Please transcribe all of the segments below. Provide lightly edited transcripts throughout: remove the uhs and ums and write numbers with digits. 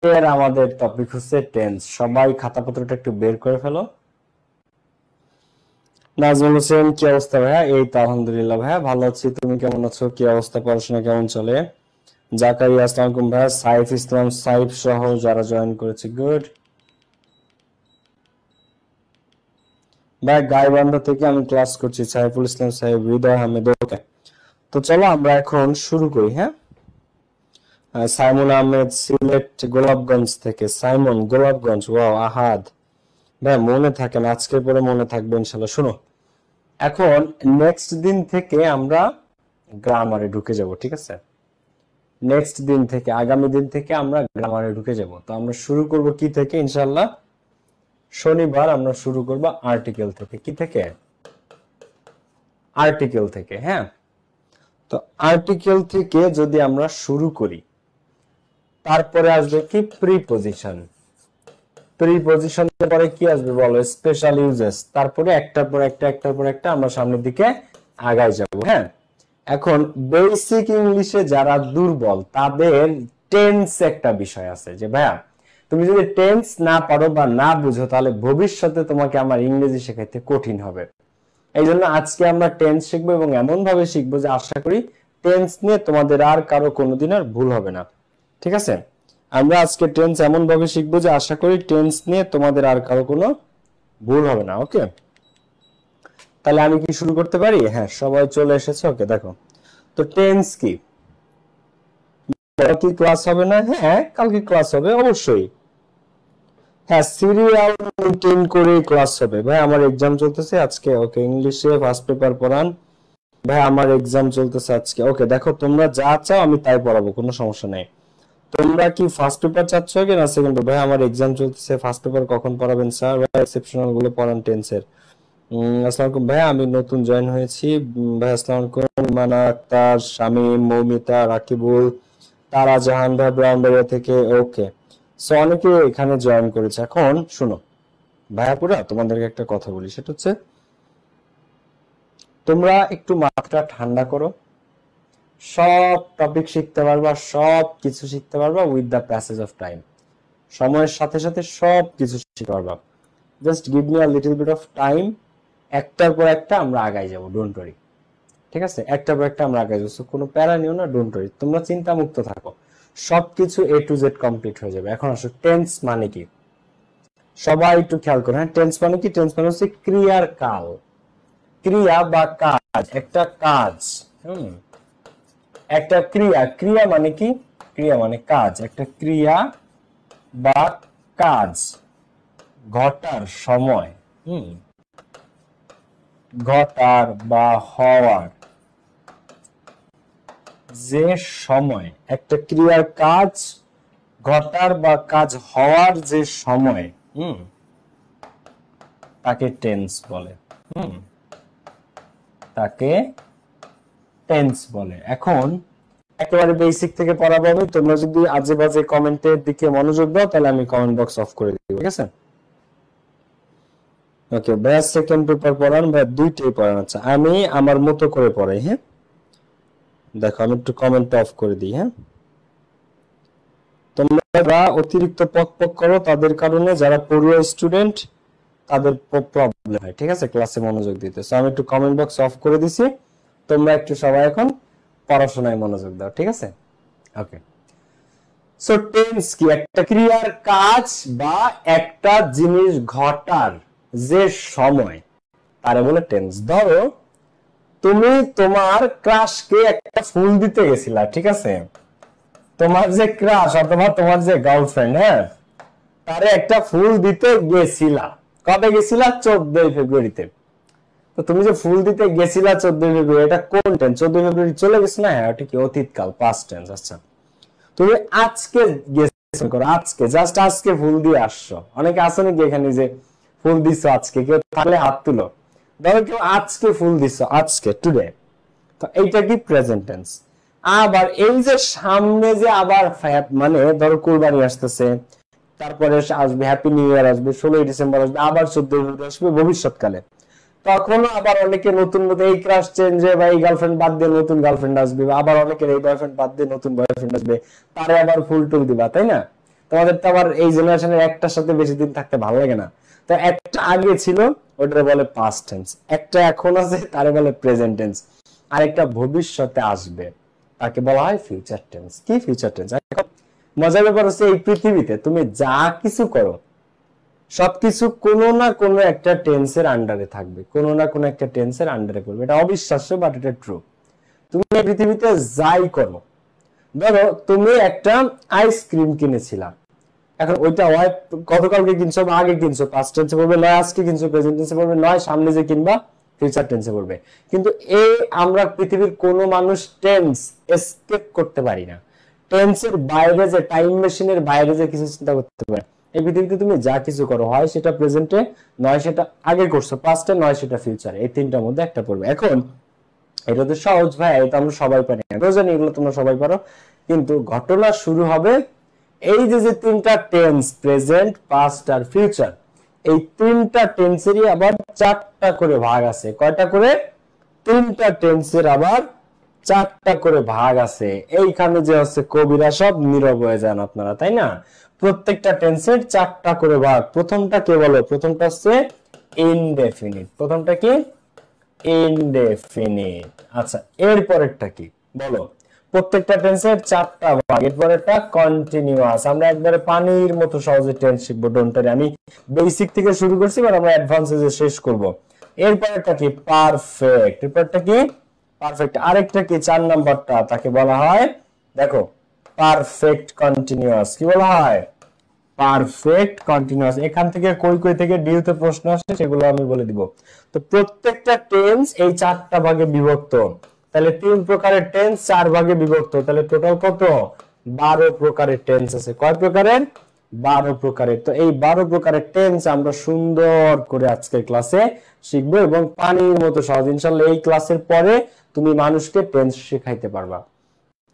এর আমাদের টপিক হচ্ছে টেন্স। সবাই খাতাপত্রটা একটু বের করে ফেলো। নাজমুল হোসেন, কি অবস্থা ভাইয়া? এই তো আলহামদুলিল্লাহ ভাইয়া ভালো আছি, তুমি কেমন আছো? কি অবস্থা, পড়াশোনা কেমন চলে? জাকারিয়া, আসসালামু আলাইকুম ভাইয়া। সাইফ ইসলাম, সাইফ সহ যারা জয়েন করেছে, গুড ভাই। গাইবান্ধা থেকে আমি ক্লাস করছি, সাইফুল ইসলাম সাহেব, হৃদয় আহমেদ। ওকে, তো চলো আমরা এখন শুরু করি। হ্যাঁ, সাইমুল আহমেদ, সিলেট গোলাপগঞ্জ থেকে। Simon, Golapganj, wow. আহাদ ভাই, মনে থাকেন, আজকের পরে মনে থাকবে ইনশাল্লাহ। শুনো, এখন নেক্সট দিন থেকে আমরা গ্রামারে ঢুকে যাব, ঠিক আছে? নেক্সট দিন থেকে, আগামী দিন থেকে আমরা গ্রামারে ঢুকে যাব। তো আমরা শুরু করব কি থেকে ইনশাল্লাহ? শনিবার আমরা শুরু করব আর্টিকেল থেকে। কি থেকে? আর্টিকেল থেকে। হ্যাঁ, তো আর্টিকেল থেকে যদি আমরা শুরু করি, তারপরে আসবে কি? প্রিপজিশন। প্রিপজিশনের পরে কি আসবে বলো? Special uses. তারপরে একটার পর একটা আমরা সামনের দিকে আগায় যাব। হ্যাঁ, এখন বেসিক ইংলিশে যারা দুর্বল তাদের টেন্স একটা বিষয় আছে, যে ভাইয়া তুমি যদি টেন্স না পারো বা না বুঝো, তাহলে ভবিষ্যতে তোমাকে আমার ইংরেজি শেখাইতে কঠিন হবে। এই জন্য আজকে আমরা টেন্স শিখবো, এবং এমন ভাবে শিখবো যে আশা করি টেন্স নিয়ে তোমাদের আর কারো কোনোদিন আর ভুল হবে না। ঠিক আছে? আমরা আজকে টেন্স এমন ভাবে শিখবো যে আশা করি টেন্স নিয়ে তোমাদের আর কারো কোনো ভুল হবে না। ওকে, তাহলে আমি কি শুরু করতে পারি? হ্যাঁ, সবাই চলে এসেছে। ওকে, দেখো তো টেন্স কি। কি ক্লাস হবে না? হ্যাঁ, কালকে ক্লাস হবে অবশ্যই। হ্যাঁ, সিরিয়াল মেইনটেইন করে ক্লাস হবে। ভাই আমার এক্সাম চলতেছে আজকে। ওকে, ইংলিশে ফার্স্ট পেপার পড়ান। ভাই আমার এক্সাম চলতেছে আজকে। ওকে, দেখো তোমরা যা চাও আমি তাই পড়াবো, কোনো সমস্যা নেই। তোমরা কি ফার্স্ট পেপার চাচ্ছ কি না সেকেন্ড পেপার? ভাই আমার এক্সাম চলতেছে, ফার্স্ট পেপার কখন পড়াবেন স্যার? ভাই এক্সেপশনাল গুলো পড়ান টেন্সের। আসসালামু আলাইকুম ভাই, আমি নতুন জয়েন হয়েছি। ভাই আসসালামু আলাইকুম। মানা আক্তার, শামীম, মৌমিতা, রাকিবুল, তারা জাহান ভাই ব্রাউনবাড়িয়া থেকে। ওকে, সো অনেকে এখানে জয়েন করেছে। এখন শুনো ভাইয়াপুরা, তোমাদেরকে একটা কথা বলি, সেটা হচ্ছে তোমরা একটু মাথাটা ঠান্ডা করো। সব টপিক শিখতে পারবা, সব কিছু শিখতে পারবা with the passage of time. সময়ের সাথে সাথে সব কিছু শিখতে পারবা। Just give me a little bit of time. একটার পর একটা আমরা আগাই যাব, ডোন্ট ওয়ারি। ঠিক আছে, একটার পর একটা আমরা আগাই যাবো, কোনো প্যারা নিও না, ডোন্ট ওয়ারি। তোমরা চিন্তা মুক্ত থাকো, সবকিছু এ টু জেড কমপ্লিট হয়ে যাবে। এখন আসো, টেন্স মানে কি? সবাই একটু খেয়াল করো। হ্যাঁ, টেন্স মানে কি? টেন্স মানে হচ্ছে ক্রিয়ার কাল। ক্রিয়া বা কাজ, একটা কাজ। একটা ক্রিয়া। ক্রিয়া মানে কি? ক্রিয়া মানে কাজ। একটা ক্রিয়া বা কাজ ঘটার সময়, ঘটার বা হওয়ার যে সময়, একটা ক্রিয়ার কাজ ঘটার বা কাজ হওয়ার যে সময়, তাকে টেন্স বলে। তাকে টেন্স বলে। এখন একেবারে বেসিক থেকে পড়াবো আমি। তোমরা যদি আজে বাজে কমেন্টের দিকে মনোযোগ দাও, তাহলে আমি কমেন্ট বক্স অফ করে দিব, ঠিক আছে? ওকে, ব্যাস সেকেন্ড পেপার পড়ান বা দুইটাই পড়ান? আচ্ছা, আমি আমার মতো করে পড়াই। হ্যাঁ, দেখো আমি একটু কমেন্ট অফ করে দিই। হ্যাঁ, তোমরা অতিরিক্ত পক পক করো, তাদের কারণে যারা পড়ুয়া স্টুডেন্ট তাদের প্রবলেম হয়। ঠিক আছে, ক্লাসে মনোযোগ দিতে। সো আমি একটু কমেন্ট বক্স অফ করে দিছি, তোমরা একটু সবাই এখন পড়াশোনায় মনোযোগ দাও, ঠিক আছে? ওকে, সো টেন্স কি? একটা ক্রিয়ার কাজ বা একটা জিনিস ঘটার যে সময়, তারে বলে টেন্স। ধরো তুমি তোমার ক্রাশকে একটা ফুল দিতে গেছিলা, ঠিক আছে? তোমার যে ক্রাশ অথবা তোমার যে গার্লফ্রেন্ড, হ্যাঁ, তারে একটা ফুল দিতে গেছিলা। কবে গেছিলা? 14 ফেব্রুয়ারিতে। তো তুমি যে ফুল দিতে গেছিলা 14 ফেব্রুয়ারি, এটা কোন টেন্স? 14 ফেব্রুয়ারি চলে গেছে না? হ্যাঁ, এটা কি অতীতকাল, পাস্ট টেন্স। আচ্ছা, তুমি আজকে গেছো, আজকে জাস্ট আজকে ফুল দিয়ে আসছো। অনেকে আছে নাকি এখানে যে ফুল দিছো আজকে? কেউ থাকলে হাত তুলো। ধরো কেউ আজকে ফুল দিছো, আজকে, টুডে। তো এইটা কি? Present tense. আবার এই যে সামনে যে আবার মানে ধরো কুরবানি আসতেছে, তারপরে আসবে হ্যাপি নিউ ইয়ার, আসবে 16 ডিসেম্বর, আসবে আবার 14 ফেব্রুয়ারি, আসবে ভবিষ্যৎকালে। তখন আবার অনেকে নতুন নতুন এই ক্রাশ চেঞ্জে বা এই গার্লফ্রেন্ড বাদ দিয়ে নতুন গার্লফ্রেন্ড আসবে, আবার অনেকের এই বয়ফ্রেন্ড বাদ দিয়ে নতুন বয়ফ্রেন্ড আসবে, তারে আবার ফুল টুল দিবা, তাই না? তোমাদের তো আবার এই জেনারেশনের একটার সাথে বেশি দিন থাকতে ভালো লাগে না। তো একটা আগে ছিল ওটারে বলে পাস্ট টেন্স, একটা এখন আছে তারে বলে প্রেজেন্ট টেন্স, আর একটা ভবিষ্যতে আসবে তাকে বলা হয় ফিউচার টেন্স। কি ফিউচার টেন্স? মজার ব্যাপার হচ্ছে এই পৃথিবীতে তুমি যা কিছু করো সবকিছু কোনো না কোনো একটা টেন্সের আন্ডারে থাকবে, কোনো না কোনো একটা টেন্সের আন্ডারে করবে। এটা অবিশ্বাস্য বাট এটা ট্রু। তুমি এই পৃথিবীতে যাই করো, ধরো তুমি একটা আইসক্রিম কিনেছিলা, এখন ওইটা হয় গতকালকে কিনছো বা আগে কিনছো, পাস্ট টেন্সে পড়বে, নয় আজকে কিনছো প্রেজেন্ট টেন্সে পড়বে, নয় সামনে যে কিনবা ফিউচার টেন্সে পড়বে। কিন্তু এই আমরা পৃথিবীর কোনো মানুষ টেন্স এসকেপ করতে পারি না। টেন্সের বাইরে যে, টাইম মেশিনের বাইরে যে কিছু চিন্তা করতে পারে। এই পৃথিবীতে তুমি যা কিছু করো, হয় সেটা প্রেজেন্টে, নয় সেটা আগে করছো পাস্টে, নয় সেটা ফিউচারে, এই তিনটার মধ্যে একটা পড়বে। এখন এটা তো সহজ ভাই, এটা আমরা সবাই পারি, আমি জানি এগুলো তোমরা সবাই পারো, কিন্তু ঘটনা শুরু হবে এই যে যে তিনটা টেন্স, প্রেজেন্ট, পাস্ট আর ফিউচার, এই তিনটা টেন্সেরই আবার চারটা করে ভাগ আছে। কয়টা করে? তিনটা টেন্সের আবার চারটা করে ভাগ আছে। এইখানে যে হচ্ছে কবিরা সব নীরব হয়ে যান আপনারা, তাই না? প্রত্যেকটা টেন্সের চারটা করে ভাগ। প্রথমটা কে বলো? প্রথমটা হচ্ছে ইনডেফিনিট। প্রথমটা কি? ইনডেফিনিট। আচ্ছা, এর পরেরটা কি বলো? প্রত্যেকটা টেন্সের চারটা ভাগ। এরপরেরটা কন্টিনিউয়াস। আমরা একবারে পানির মতো সহজে টেন্স শিখবো, ডোন্ট ওয়ারি। আমি বেসিক থেকে শুরু করছি, এবার আমরা অ্যাডভান্সে যে শেষ করব। এরপরেরটা কি? পারফেক্ট। এরপরটা কি? পারফেক্ট। আরেকটা কি? 4 নাম্বারটা, তাকে বলা হয়, দেখো, পারফেক্ট কন্টিনিউয়াস। কি বলা হয়? Perfect continuous. এখান থেকে কই কই থেকে ডিউতে প্রশ্ন আসে সেগুলো আমি বলে দিব। তো প্রত্যেকটা টেন্স এই চারটা ভাগে বিভক্ত। তাহলে 3 প্রকারের টেন্স 4 ভাগে বিভক্ত। তাহলে টোটাল কত? 12 প্রকারের টেন্স আছে। কয় প্রকারের? 12 প্রকারের। তো এই 12 প্রকারের টেন্স আমরা সুন্দর করে আজকের ক্লাসে শিখবো এবং পানির মতো সহজ। ইনশাআল্লাহ এই ক্লাসের পরে তুমি মানুষকে টেন্স শেখাইতে পারবা।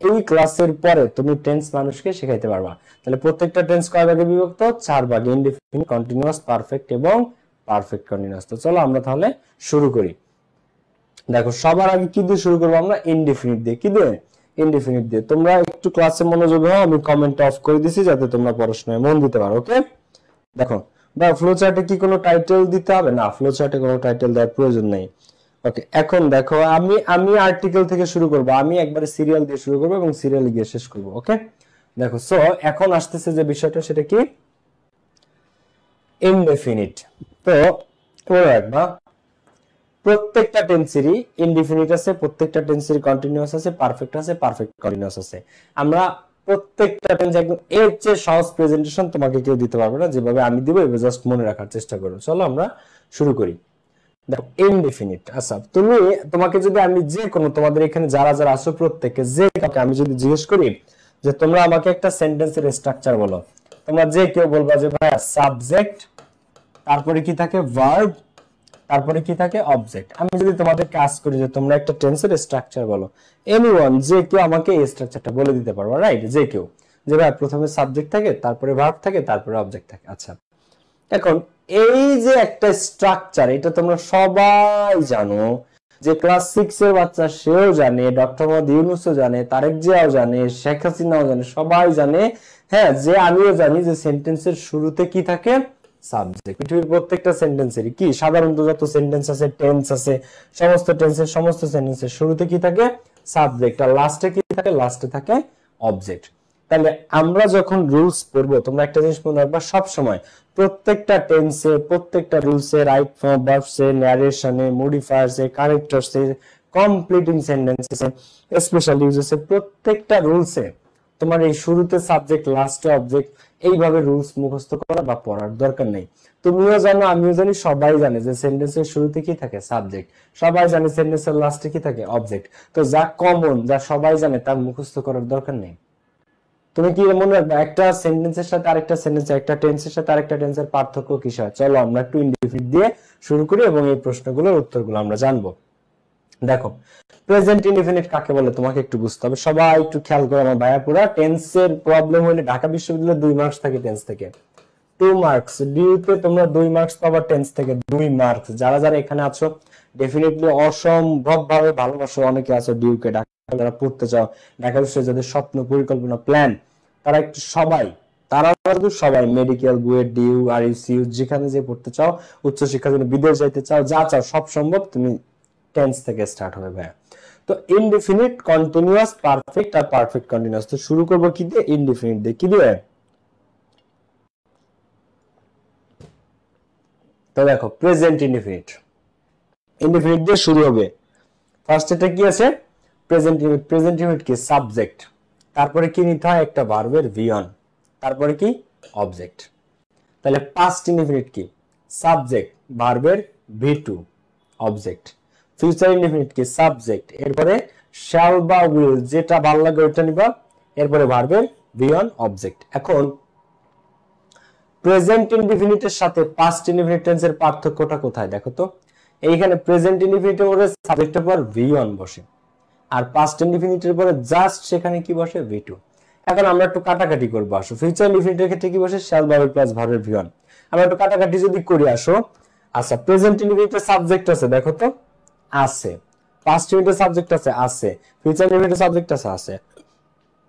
এই ক্লাসের পরে তুমি টেন্স মানুষকে শেখাইতে পারবা। তাহলে প্রত্যেকটা টেন্স কয় ভাগে বিভক্ত? 4 ভাগে, ইনডেফিনিট, কন্টিনিউয়াস, পারফেক্ট এবং পারফেক্ট কন্টিনিউয়াস। তো চলো আমরা তাহলে শুরু করি। দেখো, সবার আগে কি দিয়ে শুরু করবো আমরা? ইনডেফিনিট দিয়ে। কি দিয়ে? ইনডেফিনিট দিয়ে। তোমরা একটু ক্লাসে মনোযোগ হও, আমি কমেন্ট অফ করে দিছি যাতে তোমরা পড়াশোনায় মন দিতে পারো। ওকে, দেখো বা ফ্লো চার্টে কি কোনো টাইটেল দিতে হবে? না, ফ্লো চার্টে কোনো টাইটেল দেওয়ার প্রয়োজন নেই। ওকে, এখন দেখো আমি আর্টিকেল থেকে শুরু করব। আমি একবারে সিরিয়াল দিয়ে শুরু করব এবং সিরিয়াল গিয়ে শেষ করব। ওকে, দেখো, সো এখন আসতেছে যে বিষয়টা, সেটা কি? ইনডেফিনিট। তো পড়ে রাখবা, প্রত্যেকটা টেন্সেরই ইনডেফিনিট আছে, প্রত্যেকটা টেন্সেরই কন্টিনিউয়াস আছে, পারফেক্ট আছে, পারফেক্ট কন্টিনিউয়াস আছে। আমরা প্রত্যেকটা টেন্স একদম এর চেয়ে সহজ প্রেজেন্টেশন তোমাকে কেউ দিতে পারবে না, যেভাবে আমি দিব এভাবে জাস্ট মনে রাখার চেষ্টা করো। চলো আমরা শুরু করি। দেখো, ইনডেফিনিট। আচ্ছা, তোমাকে যদি আমি যে কোনো, তোমাদের এখানে যারা যারা আছো প্রত্যেককে, যে কাউকে আমি যদি জিজ্ঞেস করি যে তোমরা আমাকে একটা সেন্টেন্সের স্ট্রাকচার বলো, তোমরা যে কেউ বলবা যে ভাইয়া সাবজেক্ট, তারপরে কি থাকে? ভার্ব, তারপরে কি থাকে? অবজেক্ট। আমি যদি তোমাদের কাজ করি যে তোমরা একটা টেন্সের স্ট্রাকচার বলো, এনিওয়ান, যে কেউ আমাকে এই স্ট্রাকচারটা বলে দিতে পারবে, রাইট? যে কেউ, যে ভাই প্রথমে সাবজেক্ট থাকে, তারপরে ভার্ব থাকে, তারপরে অবজেক্ট থাকে। আচ্ছা, এখন এই যে একটা স্ট্রাকচার, এটা তোমরা সবাই জানো, যে ক্লাস 6 এর বাচ্চা সেও জানে, ডক্টর মোহাম্মদ ইউনূসও জানে, তারেক জিয়াও জানে, শেখ হাসিনাও জানে, সবাই জানে, হ্যাঁ, যে আমিও জানি যে সেন্টেন্সের শুরুতে কি থাকে? সাবজেক্ট। পৃথিবীর প্রত্যেকটা সেন্টেন্সেরই কি, সাধারণত যত সেন্টেন্স আছে, টেন্স আছে, সমস্ত টেন্সের সমস্ত সেন্টেন্সের শুরুতে কি থাকে? সাবজেক্ট। আর লাস্টে কি থাকে? লাস্টে থাকে অবজেক্ট। তাহলে আমরা যখন রুলস পড়বো, তোমরা একটা জিনিস মনে রাখবা সব সময়, প্রত্যেকটা টেন্সে, প্রত্যেকটা রুলসে, রাইট ফর্ম, ভার্বসে, ন্যারেশনে, মডিফায়ারসে, কানেক্টরসে, কমপ্লিটিং সেন্টেন্সেসে, স্পেশাল ইউজেসে, প্রত্যেকটা রুলসে তোমার এই শুরুতে সাবজেক্ট, লাস্টে অবজেক্ট, এইভাবে রুলস মুখস্থ করা বা পড়ার দরকার নেই। তুমিও জানো, আমিও জানি, সবাই জানে যে সেন্টেন্সের শুরুতে কি থাকে? সাবজেক্ট। সবাই জানে সেন্টেন্সের লাস্টে কি থাকে? অবজেক্ট। তো যা কমন, যা সবাই জানে, তার মুখস্থ করার দরকার নেই। তুমি কি মনে রাখবে একটা সেন্টেন্সের সাথে আরেকটা সেন্টেন্স, একটা টেন্সের সাথে আরেকটা টেন্সের পার্থক্য কিসে হয়? চলো আমরা একটু ইনডেফিনিট দিয়ে শুরু করি এবং এই প্রশ্নগুলোর উত্তরগুলো আমরা জানবো। দেখো, প্রেজেন্ট ইনডেফিনিট কাকে বলে তোমাকে একটু বুঝতে হবে। সবাই একটু খেয়াল করো আমার ভাইয়া, পুরা টেন্সের প্রবলেম হলে ঢাকা বিশ্ববিদ্যালয়ে 2 মার্কস থাকে টেন্স থেকে, 2 মার্কস। ডিউতে তোমরা 2 মার্কস পাবা টেন্স থেকে, 2 মার্কস। যারা যারা এখানে আছো ডেফিনেটলি অসম্ভব ভাবে ভালোবাসো, অনেকে আছো ডিউকে, ঢাকা যারা পড়তে চাও, ঢাকা বিশ্ববিদ্যালয়ে যাদের স্বপ্ন, পরিকল্পনা, প্ল্যান, তারা একটু সবাই তারা কিন্তু সবাই মেডিকেল, বুয়েট, ডিইউ, আরইউসিইউ যেখানে যে পড়তে চাও, উচ্চ শিক্ষার জন্য বিদেশ যাইতে চাও, যা চাও সব সম্ভব তুমি টেন্স থেকে স্টার্ট হবে ভাই। তো ইনডিফিনিট, কন্টিনিউয়াস, পারফেক্ট আর পারফেক্ট কন্টিনিউয়াস। তো শুরু করব কি দিয়ে? ইনডিফিনিট দিয়ে। কি দিয়ে? তো দেখো প্রেজেন্ট ইনডিফিনিট, ইনডিফিনিট দিয়ে শুরু হবে। ফার্স্ট এটা কি আছে? Present indefinite. প্রেজেন্ট ইনডিফিনিট কি? সাবজেক্ট, তারপরে কি নিতে হয়? একটা ভার্বের ভিয়ন, তারপরে কি? অবজেক্ট। তাহলে পাস্ট ইনডিফিনিট কি? সাবজেক্ট, ভার্বের ভি2, অবজেক্ট। ফিউচার ইনডিফিনিট কি? সাবজেক্ট, এরপরে শ্যাল বা উইল, যেটা ভালো লাগে ওইটা নিবা, এরপরে ভার্বের ভিয়ন, অবজেক্ট। এখন প্রেজেন্ট ইনডিফিনিটের সাথে পাস্ট ইনডিফিনিট টেন্সের পার্থক্যটা কোথায় দেখো তো। এইখানে প্রেজেন্ট ইনডিফিনিটের পরে সাবজেক্টের পর ভি1 বসে, আর পাস্ট ইনডিফিনিটের পরে জাস্ট সেখানে কি বসে? ভি2। এখন আমরা একটু কাটাকাটি করব। আসো ফিউচার ইনডিফিনিটের ক্ষেত্রে কি বসে? শ্যাল ভার্ব প্লাস ভার্বের ভি1। আমরা একটু কাটাকাটি যদি করি আসো। আচ্ছা প্রেজেন্ট ইনডিফিনিটের সাবজেক্ট আছে দেখো তো, আছে। পাস্ট ইনডিফিনিটের সাবজেক্ট আছে, আছে। ফিউচার ইনডিফিনিটের সাবজেক্ট আছে, আছে।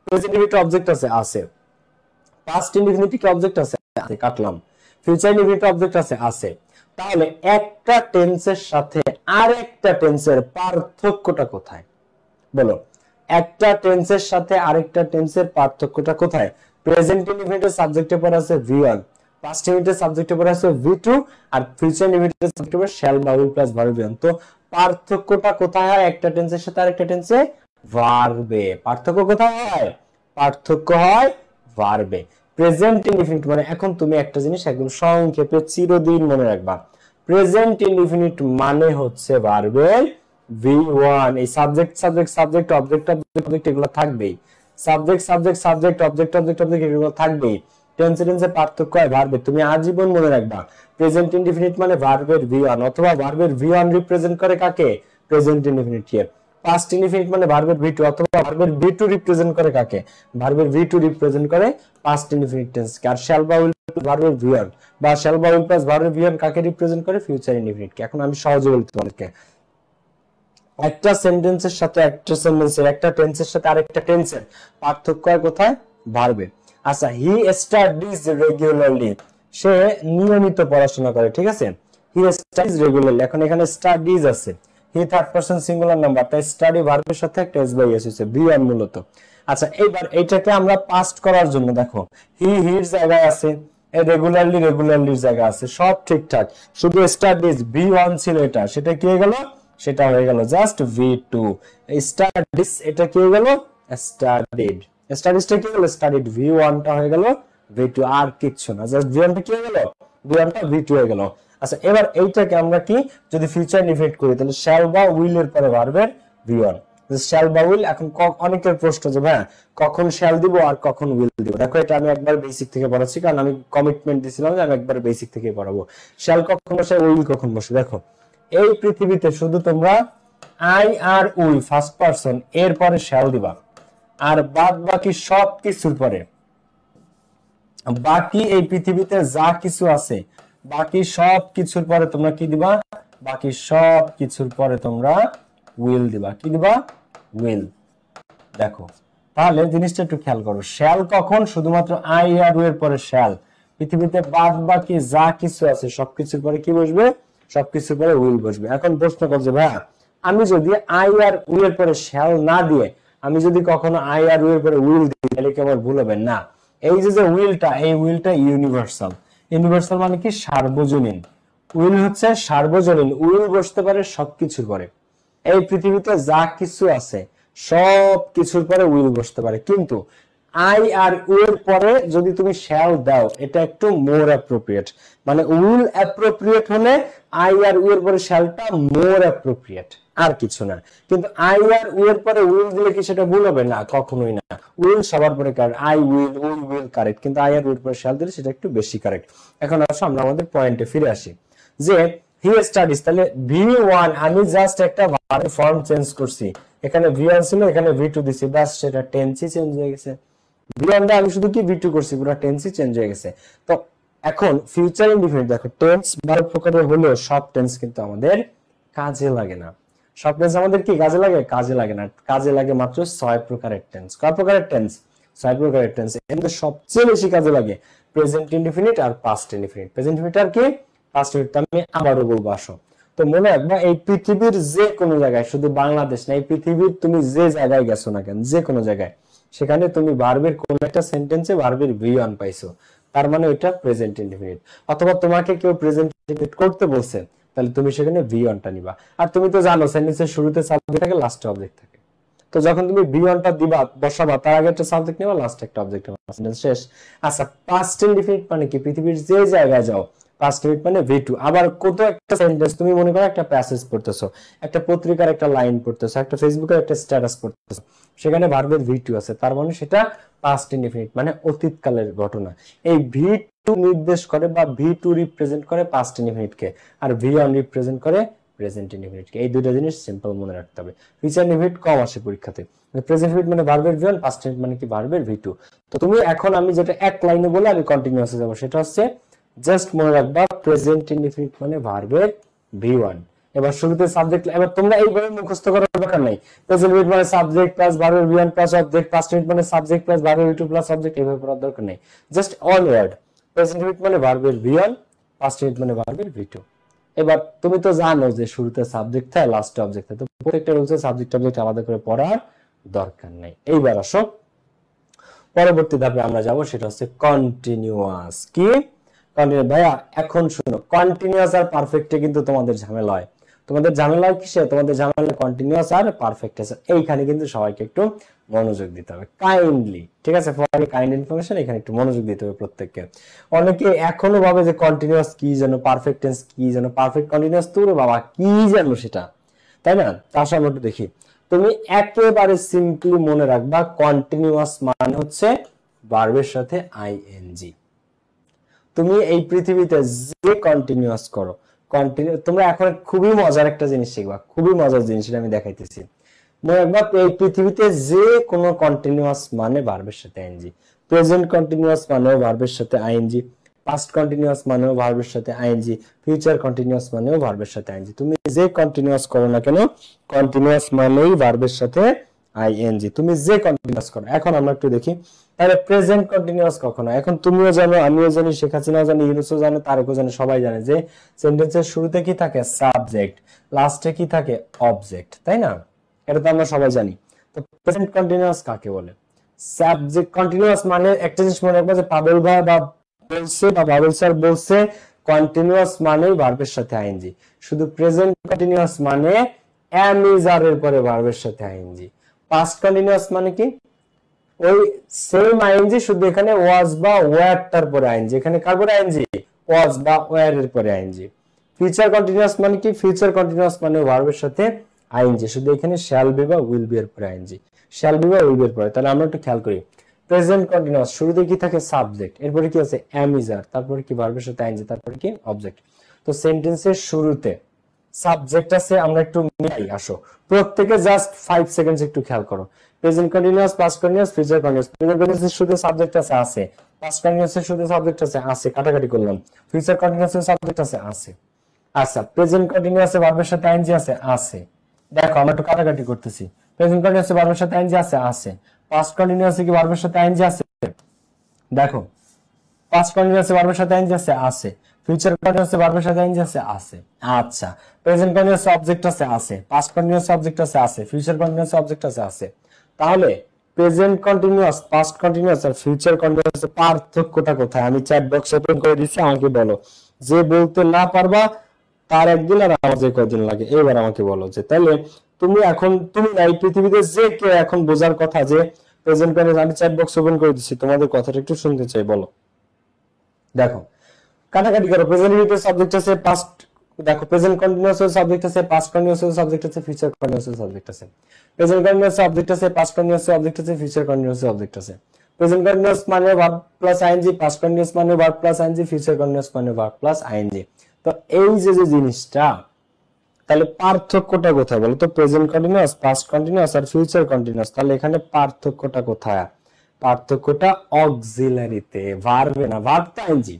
প্রেজেন্ট ইনডিফিনিটের অবজেক্ট আছে, আছে। পাস্ট ইনডিফিনিটিভ অবজেক্ট আছে, আছে, কাটলাম। ফিউচার ইনডিফিনিটিভ অবজেক্ট আছে, আছে। তাহলে একটা টেন্সের সাথে আরেকটা টেন্সের পার্থক্যটা কোথায় বলো? একটা টেন্সের সাথে আরেকটা টেন্সের পার্থক্যটা কোথায়? প্রেজেন্ট ইনডিফিনিটিভ সাবজেক্টের পর আছে ভি1, পাস্ট ইনডিফিনিটিভ সাবজেক্টের পর আছে ভি2, আর ফিউচার ইনডিফিনিটিভ সাবজেক্টের পর শ্যাল বা উইল প্লাস ভার্ব ভিয়ন। তো পার্থক্যটা কোথায় হয় একটা টেন্সের সাথে আরেকটা টেন্সে? ভার্বে। পার্থক্য কোথায় হয়? পার্থক্য হয় ভার্বে। প্রেজেন্ট ইনডিফিনিট মানে, এখন তুমি একটা জিনিস একদম সংক্ষেপে চিরদিন মনে রাখবা, প্রেজেন্ট ইনডিফিনিট মানে হচ্ছে ভার্বের ভি1। এই subject subject subject object object এগুলো থাকবেই, subject subject subject object object object এগুলো থাকবেই। টেন্সে টেন্সে পার্থক্য হয় ভার্বে। তুমি আজীবন মনে রাখবা প্রেজেন্ট ইনডিফিনিট মানে ভার্বের ভি1, অথবা ভার্বের ভি1 রিপ্রেজেন্ট করে কাকে? প্রেজেন্ট ইনডিফিনিট কে। পাস্ট ইনডিফিনিট মানে ভার্বের ভি2, অথবা ভার্বের ভি2 রিপ্রেজেন্ট করে কাকে? ভার্বের ভি2 রিপ্রেজেন্ট করে পাস্ট ইনডিফিনিট টেন্স কে। আর শ্যাল বা উইল ভার্বের ভি1 বা শ্যাল বা উইল প্লাস ভার্বের ভি1 কাকে রিপ্রেজেন্ট করে? ফিউচার ইনডিফিনিট কে। এখন আমি সহজে বলতে তোমাদেরকে, একটা সেন্টেন্সের সাথে একটা সেন্টেন্সের, একটা টেন্সের সাথে আরেকটা টেন্সের পার্থক্য হয় কোথায়? ভার্বে। আচ্ছা হি স্টাডিজ রেগুলারলি, সে নিয়মিত পড়াশোনা করে, ঠিক আছে। হি স্টাডিজ রেগুলারলি, এখন এখানে স্টাডিজ আছে, he third person singular number, তাই স্টাডি ভার্বের সাথে একটা এস বাই এস হইছে, ভি1 মূলত। আচ্ছা এইবার এইটাকে আমরা পাস্ট করার জন্য দেখো, হি হির জায়গায় আছে, রেগুলারলি রেগুলারলির জায়গায় আছে, সব ঠিকঠাক, শুধু স্টাডিজ ভি1 ছিল এটা, সেটা কি হয়ে গেল? সেটা হয়ে গেল জাস্ট ভি2। স্টাডিজ এটা কি হয়ে গেল? স্টাডিড। স্টাডিজটা কি হলো? স্টাডিড। ভি1 টা হয়ে গেল ভি2, আর কিচ্ছু না, জাস্ট ভি1 টা কি হয়ে গেল? ভি1 টা ভি2 হয়ে গেল। আচ্ছা এবার এইটাকে আমরা কি যদি ফিউচার ইনডিফিনিট করি, তাহলে শ্যাল বা উইল এর পরে ভার্বের ভি1, শ্যাল বা উইল। এখন অনেকের প্রশ্ন যে ভাই কখন শ্যাল দিব আর কখন উইল দিব? দেখো এটা আমি একবার বেসিক থেকে পড়াচ্ছি, কারণ আমি কমিটমেন্ট দিয়েছিলাম যে আমি একবার বেসিক থেকে পড়াবো। শ্যাল কখন বসে, উইল কখন বসে? দেখো এই পৃথিবীতে শুধু তোমরা আই আর উই ফার্স্ট পারসন এর পরে শ্যাল দিবা, আর বাদ বাকি সব কিছুর পরে, বাকি এই পৃথিবীতে যা কিছু আছে বাকি সব কিছুর পরে তোমরা কি দিবা? বাকি সব কিছুর পরে তোমরা উইল দিবা। কি দিবা? উইল। দেখো তাহলে জিনিসটা একটু খেয়াল করো, শ্যাল কখন? শুধুমাত্র আই আর উই এর পরে শ্যাল। পৃথিবীতে বাদ বাকি যা কিছু আছে সবকিছুর পরে কি বসবে? সবকিছুর পরে উইল বসবে। এখন প্রশ্ন করছে ভাই আমি যদি আই আর উই এর পরে শ্যাল না দিয়ে আমি যদি কখনো আই আর উই এর পরে উইল দিই, তাহলে কি আমার ভুল হবে? না। এই যে উইলটা, এই উইলটা ইউনিভার্সাল। ইউনিভার্সাল মানে কি? সার্বজনীন। উইল হচ্ছে সার্বজনীন, উইল বসতে পারে সবকিছুর পরে। এই পৃথিবীতে যা কিছু আছে সব কিছুর পরে উইল বসতে পারে, কিন্তু আই আর উই এর পরে যদি তুমি শ্যাল দাও এটা একটু মোর অ্যাপ্রোপ্রিয়েট। মানে উইল অ্যাপ্রোপ্রিয়েট হলে আই আর উই এর পরে শ্যালটা মোর অ্যাপ্রোপ্রিয়েট, আর কিছু না। কিন্তু আই আর উই এর পরে উইল দিলে কি সেটা ভুল হবে? না, কখনোই না। উইল সবার পরে correct, I will, we will correct, কিন্তু আই আর উই এর পরে শ্যাল দিলে সেটা একটু বেশি কারেক্ট। এখন আসো আমরা আমাদের পয়েন্টে ফিরে আসি, যে হি স্টাডিজ, তাহলে ভি1 আমি জাস্ট একটা ভার্বের ফর্ম চেঞ্জ করছি, এখানে ভি1 ছিল এখানে ভি2 দিছি, বাস সেটা টেন্সই চেঞ্জ হয়ে গেছে। ভি1 টা আমি শুধু কি ভি2 করছি, পুরো টেন্সই চেঞ্জ হয়ে গেছে। তো এখন ফিউচার ইনডিফিনিট দেখো, টেন্স 12 প্রকারের হলেও সব টেন্স কিন্তু আমাদের কাজে লাগে না। সব টেন্স আমাদের কি কাজে লাগে? কাজে লাগে না। কাজে লাগে মাত্র 6 প্রকারের টেন্স। কয় প্রকারের টেন্স? ছয় প্রকারের টেন্স, এর মধ্যে সবচেয়ে বেশি কাজে লাগে প্রেজেন্ট ইনডিফিনিট আর পাস্ট ইনডিফিনিট। প্রেজেন্ট ইনডিফিনিট আর কি পাস্ট ইনডিফিনিট। আমি আবারও বলবো, আসো। তো মনে রাখবা এই পৃথিবীর যে কোনো জায়গায়, শুধু বাংলাদেশ না, এই পৃথিবীর তুমি যে জায়গায় গেছো না কেন, যে কোনো জায়গায়, সেখানে তুমি ভার্বের কোন একটা সেন্টেন্সে ভার্বের ভি1 পাইছো, তার মানে ওইটা প্রেজেন্ট ইনডিফিনিট। অথবা তোমাকে কেউ প্রেজেন্ট ইনডিফিনিট করতে বলছে, তাহলে তুমি সেখানে ভি1টা নিবা। আর তুমি তো জানো সেন্টেন্সের শুরুতে সাবজেক্ট থাকে, লাস্টে অবজেক্ট থাকে। তো যখন তুমি ভি1টা দিবা, বসাবা, তার আগে একটা সাবজেক্ট নেবা, লাস্টে একটা অবজেক্ট নেবা, সেন্টেন্স শেষ। আচ্ছা, পাস্ট ইনডিফিনিট মানে কি? পৃথিবীর যে জায়গায় যাও, পাস্ট ইনডিফিনিট মানে ভি2। আবার কত একটা সেন্টেন্স, তুমি মনে করো একটা প্যাসেজ পড়তেছো, একটা পত্রিকার একটা লাইন পড়তেছো, একটা ফেসবুকের একটা স্ট্যাটাস পড়তেছো, সেখানে ভার্বের ভি2 আছে, তার মানে সেটা পাস্ট ইনডিফিনিট, মানে অতীতকালের ঘটনা। এই ভি2 নির্দেশ করে বা ভি2 রিপ্রেজেন্ট করে পাস্ট ইনডিফিনিটকে, আর ভি1 রিপ্রেজেন্ট করে প্রেজেন্ট ইনডিফিনিটকে। এই দুইটা জিনিস সিম্পল মনে রাখতে হবে। ফিউচার ইনডিফিনিট কম আসে পরীক্ষাতে। প্রেজেন্ট ইনডিফিনিট মানে ভার্বের ভি1, পাস্ট ইনডিফিনিট মানে কি ভার্বের ভি2। তো তুমি এখন, আমি যেটা এক লাইনে বলে আমি কন্টিনিউয়াসে যাব, সেটা হচ্ছে জাস্ট মনে রাখবা প্রেজেন্ট ইনডিফিনিট মানে ভার্বের ভি1। এবার শুরুতে সাবজেক্ট, এবার তোমরা এইভাবে মুখস্থ করার দরকার নাই। প্রেজেন্ট ইনডিফিনিট মানে সাবজেক্ট প্লাস ভার্বের ভি1 প্লাস অবজেক্ট, পাস্ট ইনডিফিনিট মানে সাবজেক্ট প্লাস ভার্বের ভি2 প্লাস অবজেক্ট, এইভাবে করার দরকার নেই। Just one word, present indefinite মানে ভার্বের ভি1, পাস্ট ইনডিফিনিট মানে ভার্বের ভি2। এবার তুমি তো জানো যে শুরুতে সাবজেক্ট থাকে, লাস্টে অবজেক্ট থাকে, তো প্রত্যেকটা রুলসে সাবজেক্ট অবজেক্ট আলাদা করে পড়ার দরকার নেই। এইবার আসো পরবর্তী ধাপে আমরা যাব, সেটা হচ্ছে কন্টিনিউয়াস। কি কন্টিনিউয়াস? ভাইয়া এখন শুনো, কন্টিনিউয়াস আর পারফেক্টে কিন্তু তোমাদের ঝামেলা হয়। তোমাদের ঝামেলা কিসে? তোমাদের ঝামেলা কন্টিনিউয়াস আর পারফেক্ট আছে। এইখানে কিন্তু সবাইকে একটু মনোযোগ দিতে হবে কাইন্ডলি, ঠিক আছে? ফর কাইন্ড ইনফরমেশন, এখানে একটু মনোযোগ দিতে হবে প্রত্যেককে। অনেকে এখনো ভাবে যে কন্টিনিউয়াস কি যেন, পারফেক্ট টেন্স কি যেন, পারফেক্ট কন্টিনিউয়াস তো বাবা কি জানো সেটা, তাই না? তার সামনে একটু দেখি। তুমি একেবারে সিম্পলি মনে রাখবা কন্টিনিউয়াস মানে হচ্ছে ভার্বের সাথে আইএনজি। তুমি এই পৃথিবীতে যে কন্টিনিউয়াস করো, তোমরা এখন খুবই মজার একটা জিনিস শিখবা, খুবই মজার জিনিস, আমি দেখাইতেছি। মনে রাখবা এই পৃথিবীতে যে কোনো কন্টিনিউয়াস মানে ভার্বের সাথে আইএনজি। প্রেজেন্ট কন্টিনিউয়াস মানেও ভার্বের সাথে আইএনজি, পাস্ট কন্টিনিউয়াস মানেও ভার্বের সাথে আইএনজি, ফিউচার কন্টিনিউয়াস মানেও ভার্বের সাথে আইএনজি। তুমি যে কন্টিনিউয়াস করো না কেন, কন্টিনিউয়াস মানেই ভার্বের সাথে আইএনজি, তুমি যে কন্টিনিউয়াস করো। এখন আমরা একটু দেখি, তাহলে প্রেজেন্ট কন্টিনিউয়াস কখনো, এখন তুমিও জানো, আমিও জানি, শেখ হাসিনাও জানে, ইউনুসও জানে, তারেকও জানে, সবাই জানে যে সেন্টেন্সের শুরুতে কি থাকে? সাবজেক্ট, লাস্টে কি থাকে? অবজেক্ট, তাই না? এটা তো আমরা সবাই জানি। তো প্রেজেন্ট কন্টিনিউয়াস কাকে বলে? সাবজেক্ট কন্টিনিউয়াস মানে একটা জিনিস মনে রাখবা যে পাবেল ভাই বা বলছে বা বাবুল স্যার বলছে কন্টিনিউয়াস মানেই ভার্বের সাথে আইএনজি। শুধু প্রেজেন্ট কন্টিনিউয়াস মানে এম ইজ আর এর পরে ভার্বের সাথে আইএনজি। পাস্ট কন্টিনিউয়াস মানে কি? ওই সেম আইএনজি, শুধু এখানে ওয়াজ বা ওয়্যার তার পরে আইএনজি, এখানে কার পরে আইএনজি? ওয়াজ বা ওয়্যার এর পরে আইএনজি। ফিউচার কন্টিনিউয়াস মানে কি? ফিউচার কন্টিনিউয়াস মানে ভার্বের সাথে আইএনজি, শুধু এখানে শ্যাল বি বা উইল বি এর পরে আইএনজি, শ্যাল বি বা উইল বি এর পরে। তাহলে আমরা একটু খেয়াল করি, প্রেজেন্ট কন্টিনিউয়াস শুরুতে কি থাকে? সাবজেক্ট, এরপরে কি আছে? এম ইজ আর, তারপরে কি? ভার্বের সাথে আইএনজি, তারপরে কি? অবজেক্ট। তো সেন্টেন্সের শুরুতে সাবজেক্ট আছে, আমরা একটু মিলাই, আসো প্রত্যেকে জাস্ট 5 সেকেন্ডস একটু খেয়াল করো। Present continuous, past continuous, future continuous. Present কন্টিনিউয়াসের শুরুতে সাবজেক্ট আছে, আছে। পাস্ট কন্টিনিউয়াসের শুরুতে সাবজেক্ট আছে, আছে, কাটাকাটি করলাম। ফিউচার কন্টিনিউয়াসের সাবজেক্ট আছে, আছে। আচ্ছা, প্রেজেন্ট কন্টিনিউয়াসে ভার্বের সাথে আইএনজি আছে, আছে। দেখো আমরা একটু কাটাকাটি করতেছি। প্রেজেন্ট কন্টিনিউয়াসে ভার্বের সাথে আইএনজি আছে, আছে। পাস্ট কন্টিনিউয়াসে কি ভার্বের সাথে আইএনজি আছে? দেখো, পাস্ট কন্টিনিউয়াসে ভার্বের সাথে আইএনজি আছে, আছে। ফিউচার কন্টিনিউয়াসে ভার্বের সাথে আইএনজি আছে, আছে। আচ্ছা, প্রেজেন্ট কন্টিনিউয়াসে অবজেক্ট আছে, আছে। পাস্ট কন্টিনিউয়াসে অবজেক্ট আছে, আছে। ফিউচার কন্টিনিউয়াসে অবজেক্ট আছে, আছে। তাহলে প্রেজেন্ট কন্টিনিউয়াস, পাস্ট কন্টিনিউয়াস আর ফিউচার কন্টিনিউয়াসের পার্থক্যটা কোথায়? আমি চ্যাট বক্স ওপেন করে দিচ্ছি, আমাকে বলো। যে বলতে না পারবা তার একদিন, আর আমার যে কদিন লাগে, এবার আমাকে বলো যে তাহলে তুমি এখন, তুমি এই পৃথিবীতে যে কেউ এখন বোঝার কথা যে প্রেজেন্ট কন্টিনিউয়াস। আমি চ্যাট বক্স ওপেন করে দিচ্ছি, তোমাদের কথাটা একটু শুনতে চাই, বলো। দেখো, কাটাকাটি করো। প্রেজেন্ট ইনডিফিনিট সাবজেক্ট আছে, পাস্ট, দেখো প্রেজেন্ট কন্টিনিউয়াস এর সাবজেক্ট আছে, পাস্ট কন্টিনিউয়াস এর সাবজেক্ট আছে, ফিউচার কন্টিনিউয়াস এর সাবজেক্ট আছে। প্রেজেন্ট কন্টিনিউয়াস সাবজেক্ট আছে, পাস্ট কন্টিনিউয়াস এর অবজেক্ট আছে, ফিউচার কন্টিনিউয়াস এর অবজেক্ট আছে। প্রেজেন্ট কন্টিনিউয়াস মানে verb plus ING, past continuous মানে verb plus ING, future continuous মানে ভার্ব প্লাস আইএনজি। তো এই যে যে জিনিসটা, তাহলে পার্থক্যটা কোথায় বলো তো? প্রেজেন্ট কন্টিনিউয়াস, পাস্ট কন্টিনিউয়াস আর ফিউচার কন্টিনিউয়াস, তাহলে এখানে পার্থক্যটা কোথায়? পার্থক্যটা অক্সিলারিতে, ভার্বে না, ভার্ব তো আইএনজি।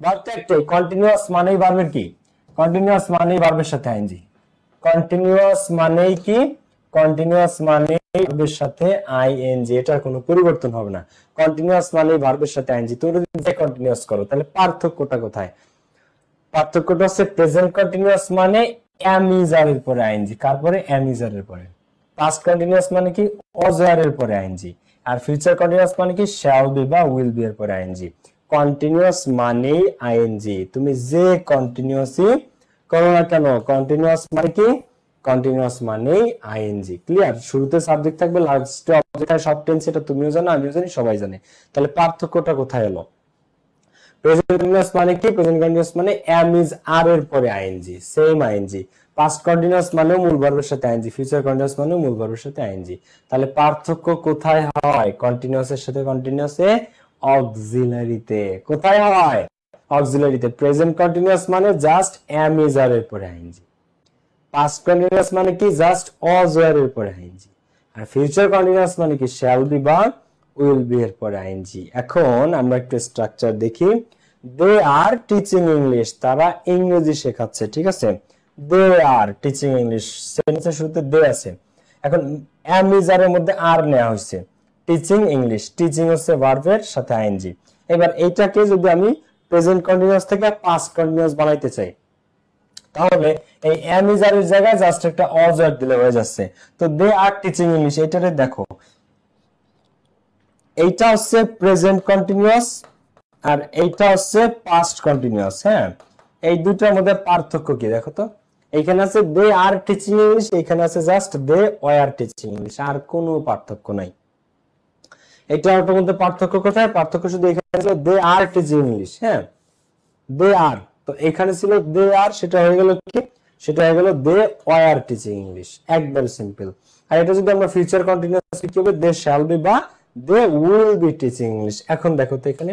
ভার্ব তো একটাই, কন্টিনিউয়াস মানেই ভার্বের কি? কন্টিনিউয়াস মানেই ভার্বের সাথে আইএনজি। কন্টিনিউয়াস মানেই কি? কন্টিনিউয়াস মানে ভার্বের সাথে আইএনজি, এটার কোনো পরিবর্তন হবে না। কন্টিনিউয়াস মানে ভার্বের সাথে আইএনজি। তুমি যদি কন্টিনিউয়াস করো তাহলে পার্থক্যটা কোথায়? পার্থক্যটা হচ্ছে প্রেজেন্ট কন্টিনিউয়াস মানে এম ইজ আর এর পরে আইএনজি, কার পরে? এম ইজ আর এর পরে। পাস্ট কন্টিনিউয়াস মানে কি? ওয়াজ আর এর পরে আইএনজি। আর ফিউচার কন্টিনিউয়াস মানে কি? শ্যাল বি বা উইল বি এর পরে আইএনজি। কন্টিনিউয়াস মানেই আইএনজি, তুমি যে কন্টিনিউয়াসই করো না কেন, কন্টিনিউয়াস মানে কি? কন্টিনিউয়াস মানেই আইএনজি। ক্লিয়ার? শুরুতে সাবজেক্ট থাকবে, লাস্টে অবজেক্ট, সব টেন্স, এটা তুমিও জানো, আমিও জানি, সবাই জানে। তাহলে পার্থক্যটা কোথায় হলো? প্রেজেন্ট কন্টিনিউয়াস মানে কি? প্রেজেন্ট কন্টিনিউয়াস মানে এম ইজ আর এর পরে ING, same ING. Past continuous মানে মূল ভার্বের সাথে আইএনজি, ফিউচার কন্টিনিউয়াস মানে মূল ভার্বের সাথে আইএনজি। তাহলে পার্থক্য কোথায় হয়? কন্টিনিউয়াসের সাথে কন্টিনিউয়াসে অক্সিলারিতে। কোথায় হয়? অক্সিলারিতে। প্রেজেন্ট কন্টিনিউয়াস মানে জাস্ট এম ইজ আর এর পরে আইএনজি। পাস্ট কন্টিনিউয়াস মানে কি? জাস্ট ওয়াজ ওয়্যার এর পরে আইএনজি। আর ফিউচার কন্টিনিউয়াস মানে কি? শ্যাল বি বা উইল বি এর পরে আইএনজি। এখন আমরা একটু স্ট্রাকচার দেখি। দে আর টিচিং ইংলিশ, তারা ইংরেজি শেখাচ্ছে, ঠিক আছে? দে আর টিচিং ইংলিশ, সেন্টেন্সের শুরুতে দে আছে। এখন এম ইজ আর এর মধ্যে আর নেওয়া হয়েছে। টিচিং ইংলিশ, টিচিং হচ্ছে ভার্বের সাথে আইএনজি। এবার এইটাকে যদি আমি প্রেজেন্ট কন্টিনিউয়াস থেকে পাস্ট কন্টিনিউয়াস বানাইতে চাই, তাহলে এই এম ইজ আর এর জায়গায় জাস্ট একটা ওয়াজ ওয়্যার দিলে হয়ে যাচ্ছে। তো দে আর টিচিং ইংলিশ, এটারে দেখো, এইটা হচ্ছে প্রেজেন্ট কন্টিনিউয়াস আর এইটা হচ্ছে পাস্ট কন্টিনিউয়াস। হ্যাঁ, এই দুটার মধ্যে পার্থক্য কি দেখো তো। এইখানে আছে দে আর টিচিং ইংলিশ, এইখানে আছে just they were teaching English, আর কোনো পার্থক্য নাই। এটার মধ্যে পার্থক্য কোথায়? পার্থক্য শুধু এখানে ছিল দে আর টিচিং ইংলিশ। হ্যাঁ, দে আর, তো এখানে ছিল দে আর, সেটা হয়ে গেল কি? সেটা হয়ে গেল দে ওয়্যার টিচিং ইংলিশ। একবার সিম্পল। আর এটা যদি আমরা ফিউচার কন্টিনিউয়াস কি হবে? দে শ্যাল বি বা they will be teaching English. এখন দেখো তো এখানে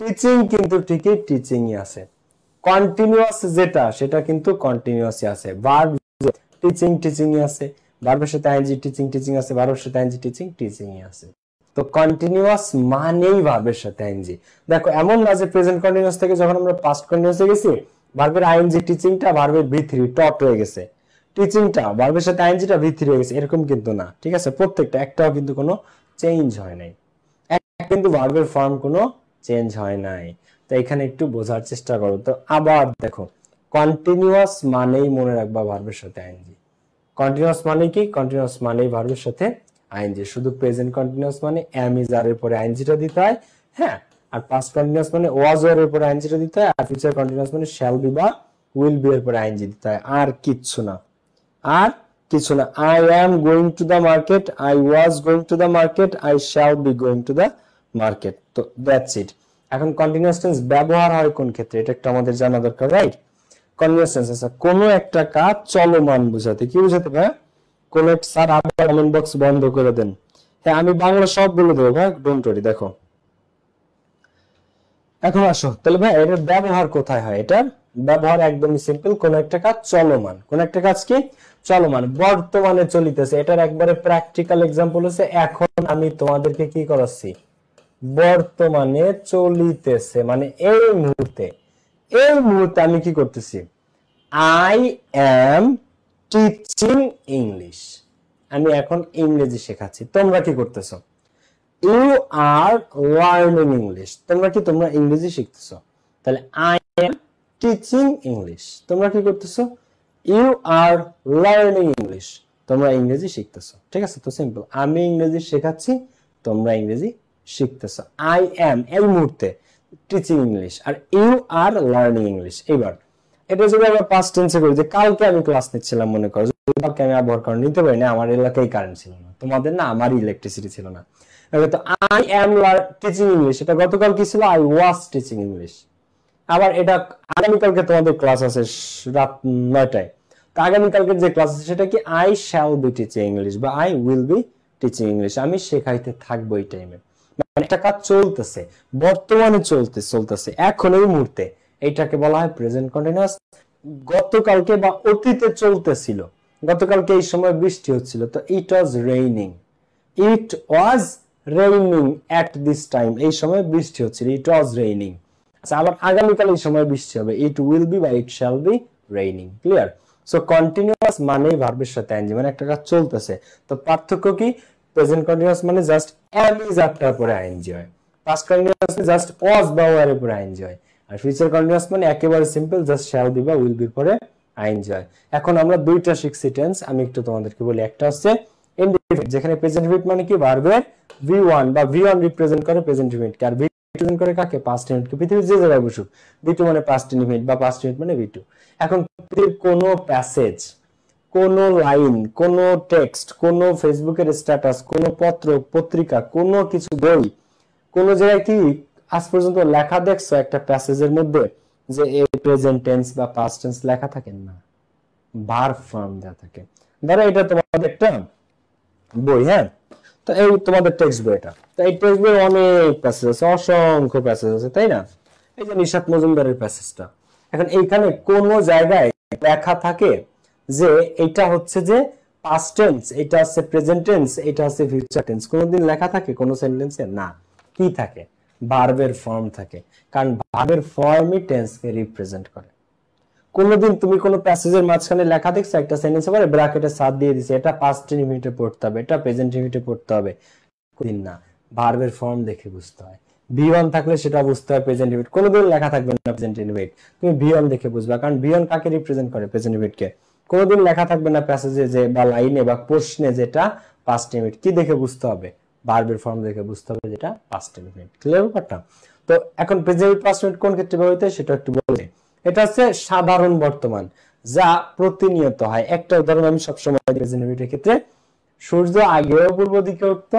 টিচিং কিন্তু ঠিকই টিচিংই আছে, কন্টিনিউয়াস যেটা সেটা কিন্তু কন্টিনিউয়াসই আছে। ভার্ব টিচিং টিচিংই আছে, ভার্বের সাথে আইএনজি টিচিং টিচিং আছে, ভার্বের সাথে আইএনজি টিচিং টিচিংই আছে। তো কন্টিনিউয়াস মানেই ভার্বের সাথে আইএনজি। দেখো এমন না যে প্রেজেন্ট কন্টিনিউয়াস থেকে যখন আমরা পাস্ট কন্টিনিউয়াসে গেছি, ভার্বের আইএনজি টিচিংটা ভার্বের ভি3 টট হয়ে গেছে, টিচিংটা ভার্বের সাথে আইএনজিটা ভি3 হয়ে গেছে, এরকম কিন্তু না। ঠিক আছে? প্রত্যেকটা একটাও কিন্তু কোনো চেঞ্জ হয় নাই, কিন্তু ভার্বের ফর্ম কোনো চেঞ্জ হয় নাই। তো এখানে একটু বোঝার চেষ্টা করো। তো আবার দেখো, কন্টিনিউয়াস মানেই মনে রাখবা ভার্বের সাথে আইএনজি। কন্টিনিউয়াস মানে কি? কন্টিনিউয়াস মানেই ভার্বের সাথে আইএনজি। শুধু প্রেজেন্ট কন্টিনিউয়াস মানে এম ইজ আর এর পরে আইএনজিটা দিতে হয়। হ্যাঁ, আর পাস্ট কন্টিনিউয়াস মানে ওয়াজ ওয়্যার এর পরে আইএনজিটা দিতে হয়। আর ফিউচার কন্টিনিউয়াস মানে শ্যাল বি বা উইল বি এর পরে আইএনজি দিতে হয়। আর কিচ্ছু না, আর কিছু না। I am going to the market, I was going to the market, I shall be going to the market. তো দ্যাটস ইট। এখন কন্টিনিউয়াস টেন্স ব্যবহার হয় কোন ক্ষেত্রে, এটা একটা আমাদের জানা দরকার, রাইট? কন্টিনিউয়াস টেন্স আছে কোন একটা কাজ চলমান বোঝাতে। কি বোঝাতে ভাই? কোন একটা, স্যার আবার কমেন্ট বক্স বন্ধ করে দেন। হ্যাঁ, আমি বাংলা সব বলে দেবো ভাই, ডোন্ট ওয়ারি। দেখো এখন আসো তাহলে ভাই, এটার ব্যবহার কোথায় হয়? এটার ব্যবহার একদমই সিম্পল। কোন একটা কাজ চলমান, কোন একটা কাজ কি চলমান, বর্তমানে চলিতেছে। এটার একবারে প্র্যাকটিক্যাল এক্সাম্পল হচ্ছে, এখন আমি তোমাদেরকে কি করাচ্ছি? বর্তমানে চলিতেছে মানে এই মুহূর্তে, এই মুহূর্তে আমি কি করতেছি? আই অ্যাম টিচিং ইংলিশ, আমি এখন ইংরেজি শেখাচ্ছি। তোমরা কি করতেছো? ইউ আর লার্নিং ইংলিশ, তোমরা কি তোমরা ইংরেজি শিখতেছো। তাহলে আই এম টিচিং ইংলিশ, তোমরা কি করতেছো? ইউ আর লার্নিং ইংলিশ, তোমরা ইংরেজি শিখতেছো। ঠিক আছে? তো সিম্পল, আমি ইংরেজি শেখাচ্ছি, তোমরা ইংরেজি শিখতেছো। আই এম এই মুহূর্তে টিচিং ইংলিশ, আর ইউ আর লার্নিং ইংলিশ। এবার এটা যদি আমরা পাস্ট টেন্সে করি, যে কালকে আমি ক্লাস নিচ্ছিলাম, মনে করো কালকে আমি আবহাওয়ার কারণে নিতে পারি না, আমার এলাকায় কারেন্ট ছিল না, তোমাদের না আমারই ইলেকট্রিসিটি ছিল না। তো আই এম টিচিং ইংলিশ, এটা গতকাল কি ছিল? I was teaching English. আবার এটা আগামীকালকে তোমাদের ক্লাস আছে রাত 9টায়, তো আগামীকালকে যে ক্লাস আছে সেটা কি? I shall be teaching English বা I will be teaching English, আমি শেখাইতে থাকবো এই টাইমে। মানে একটা কাজ চলতেছে, বর্তমানে চলতেছে, এখন এই মুহূর্তে, এইটাকে বলা হয় প্রেজেন্ট কন্টিনিউয়াস। গতকালকে বা অতীতে চলতেছিল, গতকালকে এই সময় বৃষ্টি হচ্ছিল, তো it was raining, it was raining at this time, এই সময় বৃষ্টি হচ্ছিল, ইট ওয়াজ রেইনিং। আচ্ছা, আবার আগামীকাল এই সময় বৃষ্টি হবে, ইট উইল বি বা ইট shall be raining. Clear? So continuous মানেই ভার্বের সাথে আইএনজি, মানে একটা কাজ চলতেছে। তো পার্থক্য কি, প্রেজেন্ট কন্টিনিউয়াস মানে জাস্ট এম ইজ আফটার পরে আইএনজি হয়, পাস্ট কন্টিনিউয়াস মানে জাস্ট ওয়াজ বা ওয়ার এর পরে আইএনজি হয়, আর ফিউচার কন্টিনিউয়াস মানে একেবারে সিম্পল, জাস্ট শ্যাল বি বা উইল বি পরে আইএনজি হয়। এখন আমরা দুইটা শিখছি টেন্স, আমি একটু তোমাদেরকে বলি। একটা হচ্ছে ইনডিফিনিট, যেখানে প্রেজেন্ট ইনডিফিনিট মানে কি ভার্বের V1 বা V1 রিপ্রেজেন্ট করে প্রেজেন্ট ইনডিফিনিট, আর রিপ্রেজেন্ট করে কাকে, পাস্ট ইনডিফিনিট। পৃথিবীর যে জায়গায় বসুক, V2 মানে পাস্ট ইনডিফিনিট বা পাস্ট ইনডিফিনিট মানে V2। এখন পৃথিবীর কোনো প্যাসেজ, কোন লাইন, কোন টেক্সট, কোন ফেসবুকের স্ট্যাটাস, কোন পত্র পত্রিকা, কোন কিছু বই, কোন জায়গায় কি আজ পর্যন্ত লেখা দেখছো একটা প্যাসেজের মধ্যে যে এই প্রেজেন্ট টেন্স বা পাস্ট টেন্স লেখা থাকে না, ভার্ব ফর্ম দেয়া থাকে। ধরো এটা তোমাদের একটা বই, হ্যাঁ, তো এই তোমাদের টেক্সট বই, এটা তো এই টেক্সট বই অনেক প্যাসেজ আছে, অসংখ্য প্যাসেজ আছে, তাই না? এই যে নিশাত মজুমদারের প্যাসেজটা, এখন এইখানে কোন জায়গায় লেখা থাকে যে এটা হচ্ছে যে পাস্ট টেন্স, এটা আছে প্রেজেন্ট টেন্স, এটা আছে ফিউচার টেন্স, কোনদিন লেখা থাকে কোন সেন্টেন্সে? না। কি থাকে? ভার্বের ফর্ম থাকে, কারণ ভার্বের ফর্মই টেন্সকে রিপ্রেজেন্ট করে। কোনদিন তুমি কোন প্যাসেজের মাঝখানে লেখা দেখছো একটা সেন্টেন্সে পরে ব্র্যাকেটে সাথ দিয়ে দিছে, এটা পাস্ট ইনডিফিনিটে পড়তে হবে, এটা প্রেজেন্ট ইনডিফিনিটে পড়তে হবে? কোনদিন না। ভার্বের ফর্ম দেখে বুঝতে হয়। V1 থাকলে সেটা বুঝতে হয় প্রেজেন্ট ইনডিফিনিট, কোনদিন লেখা থাকবে না প্রেজেন্ট ইনডিফিনিট, তুমি V1 দেখে বুঝবা, কারণ V1 কাকে রিপ্রেজেন্ট করে? প্রেজেন্ট ইনডিফিনিটকে। কোনদিন লেখা থাকবে না প্যাসেজে যে বা লাইনে বা প্রশ্নে যেটা পাস্ট ইনডিফিনিট, কি দেখে বুঝতে হবে? ভার্বের ফর্ম দেখে বুঝতে হবে যেটা পাস্ট ইনডিফিনিট। ক্লিয়ার ব্যাপারটা? তো এখন প্রেজেন্ট পাস্ট ইনডিফিনিট কোন ক্ষেত্রে ব্যবহৃত হয় সেটা একটু বলে। এটা হচ্ছে সাধারণ বর্তমান, যা প্রতিনিয়ত হয়। একটা উদাহরণ আমি সবসময় প্রেজেন্ট ইনডিফিনিটের ক্ষেত্রে, সূর্য আগেও পূর্ব দিকে উঠতো,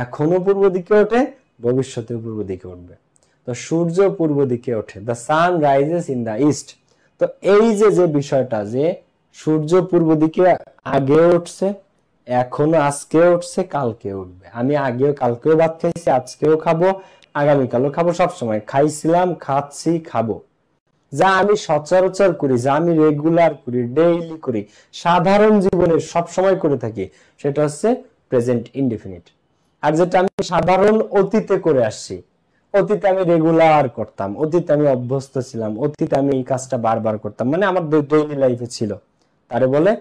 এখনো পূর্ব দিকে ওঠে, ভবিষ্যতেও পূর্ব দিকে উঠবে। তো সূর্য পূর্ব দিকে ওঠে, the sun rises in the east. তো এই যে যে বিষয়টা যে সূর্য পূর্ব দিকে আগেও উঠছে, এখনো আজকেও উঠছে, কালকে উঠবে। আমি আগেও কালকেও ভাত খাইছি, আজকেও খাবো, আগামীকালও খাবো, সবসময় খাইছিলাম, খাচ্ছি, খাবো। যা আমি সচরাচর করি, যা আমি রেগুলার করি, ডেইলি করি, সাধারণ জীবনে সব সময় করে থাকি, সেটা হচ্ছে প্রেজেন্ট ইনডিফিনিট। আর যেটা আমি সাধারণ অতীতে করে আসছি, অতীতে আমি রেগুলার করতাম, অতীতে আমি অভ্যস্ত ছিলাম, অতীতে আমি এই কাজটা বারবার করতাম, মানে আমার ডেইলি লাইফে ছিল, তারে বলে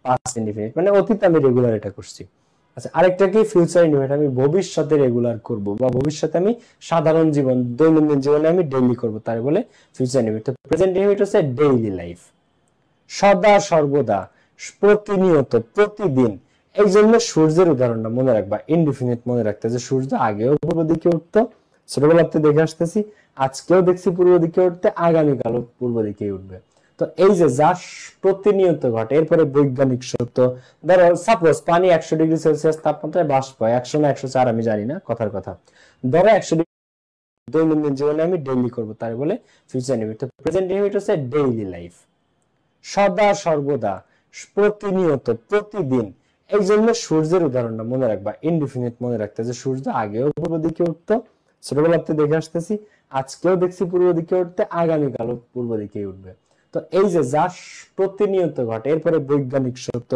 পাস্ট ইনডিফিনিট, মানে অতীতে আমি রেগুলার এটা করছি। আচ্ছা, আরেকটা কি ফিউচার ইনডিফিনিট, আমি ভবিষ্যতে রেগুলার করব বা ভবিষ্যতে আমি সাধারণ জীবন দৈনন্দিন জীবনে আমি ডেইলি করব, তাই বলে ফিউচার ইনডিফিনিট। তো প্রেজেন্ট ইনডিফিনিট হচ্ছে ডেইলি লাইফ, সদা সর্বদা, প্রতিনিয়ত, প্রতিদিন। এই জন্য সূর্যের উদাহরণটা মনে রাখবা, ইনডিফিনিট মনে রাখতে, যে সূর্য আগেও পূর্ব দিকে উঠতো, ছোটবেলাতে দেখে আসতেছি, আজকেও দেখছি পূর্ব দিকে উঠতে, আগামীকালও পূর্ব দিকে উঠবে। তো এই যে যা প্রতিনিয়ত ঘটে, এরপরে বৈজ্ঞানিক সত্য। ধরো সাপোজ পানি 100°C তাপমাত্রায় বাষ্প হয়, 100 না 104 আমি জানি না, কথার কথা। ধরো 100°, দৈনন্দিন জীবনে আমি ডেইলি করব, তাই বলে ফিউচার ইনডিফিনিট। তো প্রেজেন্ট ইনডিফিনিট হচ্ছে ডেইলি লাইফ, সদা সর্বদা, প্রতিনিয়ত, প্রতিদিন। এই জন্য সূর্যের উদাহরণটা মনে রাখবা, ইনডিফিনিট মনে রাখতে, যে সূর্য আগেও পূর্ব দিকে উঠতো, ছোটবেলাতে দেখে আসতেছি, আজকেও দেখছি পূর্ব দিকে উঠতে, আগামীকালও পূর্ব দিকে উঠবে। তো এই যে যা প্রতিনিয়ত ঘটে, এরপরে বৈজ্ঞানিক সত্য।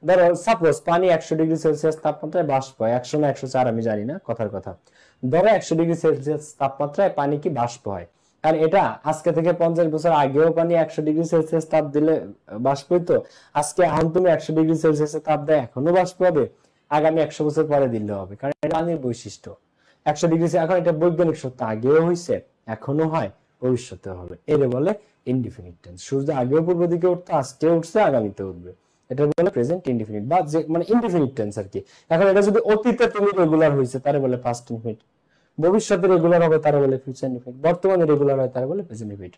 ধরো সাপোজ পানি 100°C তাপমাত্রায় বাষ্প হয়, 100 না 104 আমি জানি না, কথার কথা। ধরো 100°C তাপমাত্রায় পানি কি বাষ্প হয়, আর এটা আজকে থেকে 50 বছর আগেও পানি 100°C তাপ দিলে বাষ্প হইতো, আজকে এখন তুমি 100°C তাপ দেয় এখনো বাষ্প হবে, আগামী 100 বছর পরে দিলে হবে, কারণ এটা পানির বৈশিষ্ট্য। 100°C, এখন এটা বৈজ্ঞানিক সত্য, আগেও হয়েছে, এখনো হয়, ভবিষ্যতে হবে। এর বলে ইনডিফিনিট টেন্স। সূর্য আগেও পূর্ব দিকে উঠতো, আজকে উঠছে, আগামীতে উঠবে, এটা বলে প্রেজেন্ট ইনডিফিনিট বা যে মানে ইনডিফিনিট টেন্স আর কি। এখন এটা যদি অতীতে তুমি রেগুলার হয়েছে, তারে বলে পাস্ট ইনডিফিনিট, ভবিষ্যতে রেগুলার হবে, তারা বলে ফিউচার ইনডিফিনিট, বর্তমানে রেগুলার হয়, তারা বলে প্রেজেন্ট ইনডিফিনিট।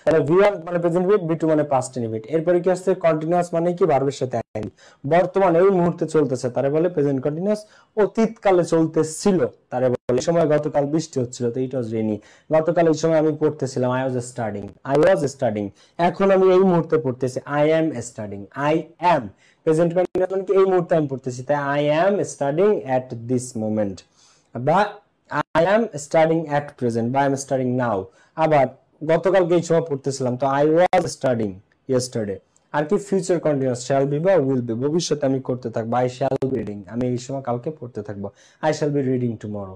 তাহলে V1 মানে প্রেজেন্ট ইনডিফিনিট, V2 মানে পাস্ট ইনডিফিনিট। এরপরে কি আসছে? কন্টিনিউয়াস মানে কি? ভার্বের সাথে আইএনজি, বর্তমানে এই মুহূর্তে চলতেছে, তারা বলে প্রেজেন্ট কন্টিনিউয়াস। অতীতকালে চলতেছিল, তারা বলে এই সময় গতকাল বৃষ্টি হচ্ছিল, তো ইট ওয়াজ রেইনি। গতকাল এই সময় আমি পড়তেছিলাম, আই ওয়াজ স্টাডিং। এখন আমি এই মুহূর্তে পড়তেছি, I am studying. I am present continuous মানে কি? এই মুহূর্তে আমি পড়তেছি, তাই I am studying at this moment, বা I am studying at present, বা আই এম স্টাডিং নাও। আবার গতকালকে এই সময় পড়তেছিলাম, তো আই ওয়াজ স্টাডিং ইয়েস্টারডে। আর কি ফিউচার কন্টিনিউয়াস, শ্যাল বি বা উইল বি, ভবিষ্যতে আমি করতে থাকবো, আই শ্যাল বি রিডিং, আমি এই সময় কালকে পড়তে থাকবো, I shall be reading tomorrow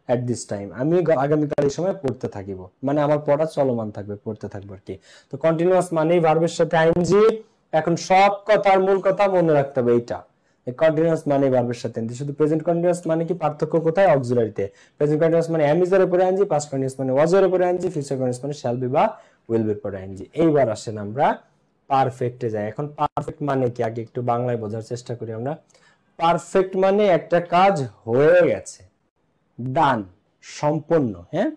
at this time, আমি আগামীকাল এই সময় পড়তে থাকিব, মানে আমার পড়া চলমান থাকবে, পড়তে থাকবো আর কি। তো কন্টিনিউয়াস মানেই ভার্বের সাথে আইএনজি, এখন সব কথার মূল কথা মনে রাখতে হবে এইটা, কন্টিনিউয়াস মানে ভার্বের সাথে এনজি। শুধু প্রেজেন্ট কন্টিনিউয়াস মানে কি পার্থক্য কোথায়? অক্সিলারিতে। প্রেজেন্ট কন্টিনিউয়াস মানে am is এর উপরে আইএনজি, পাস্ট কন্টিনিউয়াস মানে was এর উপরে আইএনজি, ফিউচার কন্টিনিউয়াস মানে shall be বা will be এর উপরে আইএনজি। এইবার আসেন আমরা পারফেক্টে যাই। এখন পারফেক্ট মানে কি আগে একটু বাংলায় বোঝার চেষ্টা করি আমরা। পারফেক্ট মানে একটা কাজ হয়ে গেছে, ডান, সম্পূর্ণ। হ্যাঁ,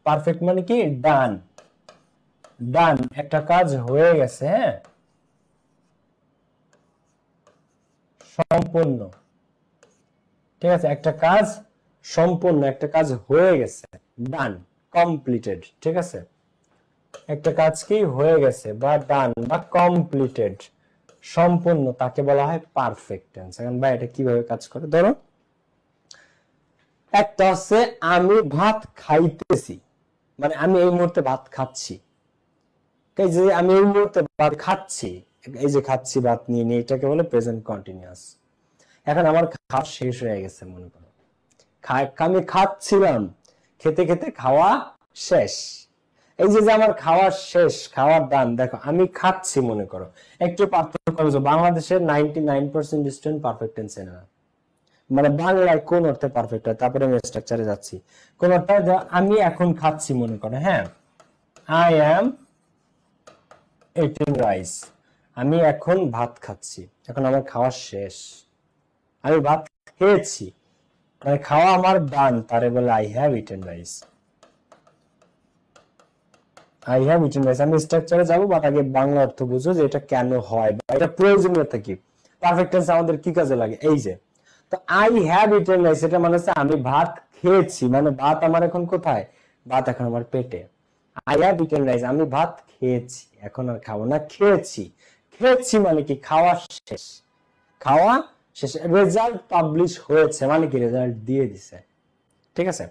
পারফেক্ট মানে কি ডান, ডান, একটা কাজ হয়ে গেছে, হ্যাঁ, সম্পূর্ণ। ঠিক আছে, একটা কাজ সম্পূর্ণ, একটা কাজ হয়ে গেছে, ডান, কমপ্লিটেড। ঠিক আছে, একটা কাজ কি হয়ে গেছে বা ডান বা কমপ্লিটেড, সম্পূর্ণ, তাকে বলা হয় পারফেক্ট টেন্স। এখন ভাই এটা কিভাবে কাজ করে? ধরো একটা হচ্ছে আমি ভাত খাইতেছি, মানে আমি এই মুহূর্তে ভাত খাচ্ছি। এই যে আমি এই মুহূর্তে ভাত খাচ্ছি, এই যে খাচ্ছি ভাত নিয়ে নিয়ে, এটাকে বলে প্রেজেন্ট কন্টিনিউয়াস। এখন আমার খাওয়া শেষ হয়ে গেছে, মনে করো আমি খাচ্ছিলাম, খেতে খেতে খাওয়া শেষ। এই যে আমার খাওয়া শেষ, খাওয়ার দান, দেখো আমি খাচ্ছি, মনে করো। একটু পার্থক্য করো, বাংলাদেশের 99% স্টুডেন্ট পারফেক্ট টেন্সে না, মানে বাংলায় কোন অর্থে পারফেক্ট হয়, তারপরে আমি স্ট্রাকচারে যাচ্ছি। কোন অর্থে আমি এখন খাচ্ছি, মনে করো, হ্যাঁ, আই অ্যাম ইটিং রাইস, আমি এখন ভাত খাচ্ছি, এখন আমার খাওয়া শেষ, আমি ভাত খেয়েছি, মানে খাওয়া আমার ডান, তারে বলে I have eaten rice. I have eaten rice. আমি স্ট্রাকচারে যাবো, বাট আগে বাংলা অর্থ বুঝো যে এটা কেন হয় বা এটা প্রয়োজনীয়তা কি, পারফেক্ট টেন্স আমাদের কি কাজে লাগে। এই যে তো আই হ্যাভ ইটেন রাইস, এটা মানে হচ্ছে আমি ভাত খেয়েছি, মানে ভাত আমার এখন কোথায়? ভাত এখন আমার পেটে। আই হ্যাভ ইটেন রাইস, আমি ভাত খেয়েছি, এখন আর খাবো না, খেয়েছি। খেয়েছি মানে কি? খাওয়া শেষ, খাওয়া শেষ। রেজাল্ট পাবলিশ হয়েছে মানে কি? রেজাল্ট দিয়ে দিছে। ঠিক আছে,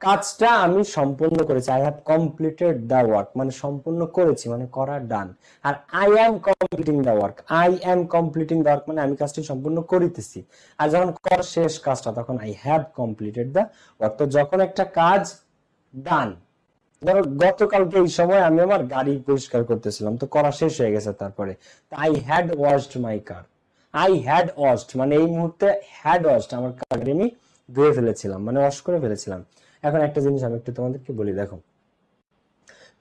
কাজটা আমি সম্পূর্ণ করেছি, I have completed the work, মানে সম্পূর্ণ করেছি, মানে করা ডান। আর I am completing the work, I am completing the work মানে আমি কাজটি সম্পূর্ণ করিতেছি। আর যখন করা শেষ কাজটা, তখন I have completed the work. তো যখন একটা কাজ ডান, ধরো গতকালকে এই সময় আমি আমার গাড়ি পরিষ্কার করতেছিলাম, তো করা শেষ হয়ে গেছে, তারপরে I had washed my car. I had washed মানে এই মুহূর্তে, হ্যাড ওয়াশড আমার গাড়ি আমি ধুয়ে ফেলেছিলাম, মানে ওয়াশ করে ফেলেছিলাম। এখন একটা জিনিস আমি একটু তোমাদেরকে বলি, দেখো